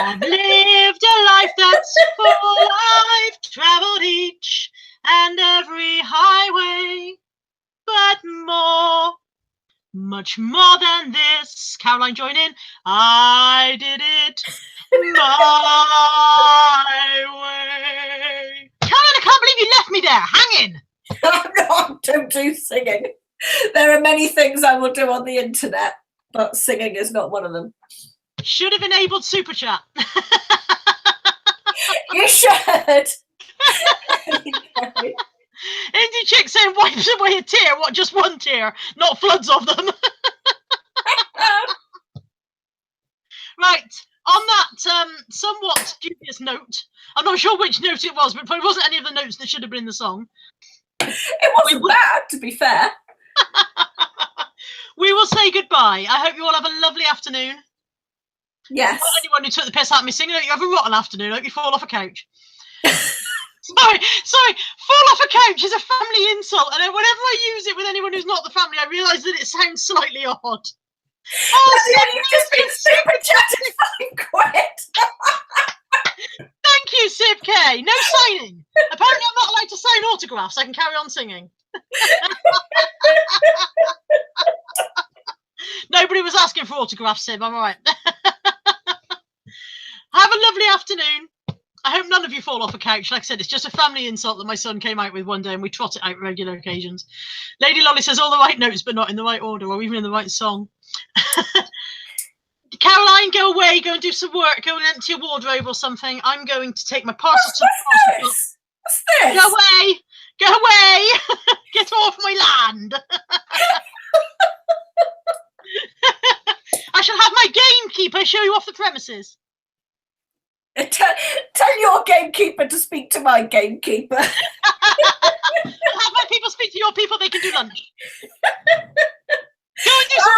I've lived a life that's full. I've traveled each and every highway. much more than this. Caroline, join in. I did it my way. Caroline, I can't believe you left me there hanging. I'm not, don't do singing. There are many things I will do on the internet, but singing is not one of them. Should have enabled Super Chat. You should. Indie Chick saying wipes away a tear. What, just one tear? Not floods of them. Right, on that somewhat dubious note, I'm not sure which note it was, but it probably wasn't any of the notes that should have been in the song. It wasn't bad, to be fair. We will say goodbye. I hope you all have a lovely afternoon. Yes. Not anyone who took the piss out of me singing, I hope you have a rotten afternoon. I hope you fall off a couch. Sorry, fall off a couch is a family insult, and whenever I use it with anyone who's not the family, I realise that it sounds slightly odd. Oh, yeah, you've just been super chatting fucking quit. Thank you, Sib K. No signing. Apparently I'm not allowed to sign autographs. I can carry on singing. Nobody was asking for autographs, Sib. I'm all right. Have a lovely afternoon. I hope none of you fall off a couch. Like I said, it's just a family insult that my son came out with one day, and we trot it out regular occasions. Lady Lolly says all the right notes, but not in the right order, or even in the right song. Caroline, go away, go and do some work, go and empty your wardrobe or something. I'm going to take my parcel to the parcel. What's this? Go away! Go away! Get off my land! I shall have my gamekeeper show you off the premises. Tell your gamekeeper to speak to my gamekeeper. Have my people speak to your people, they can do lunch. Go and do some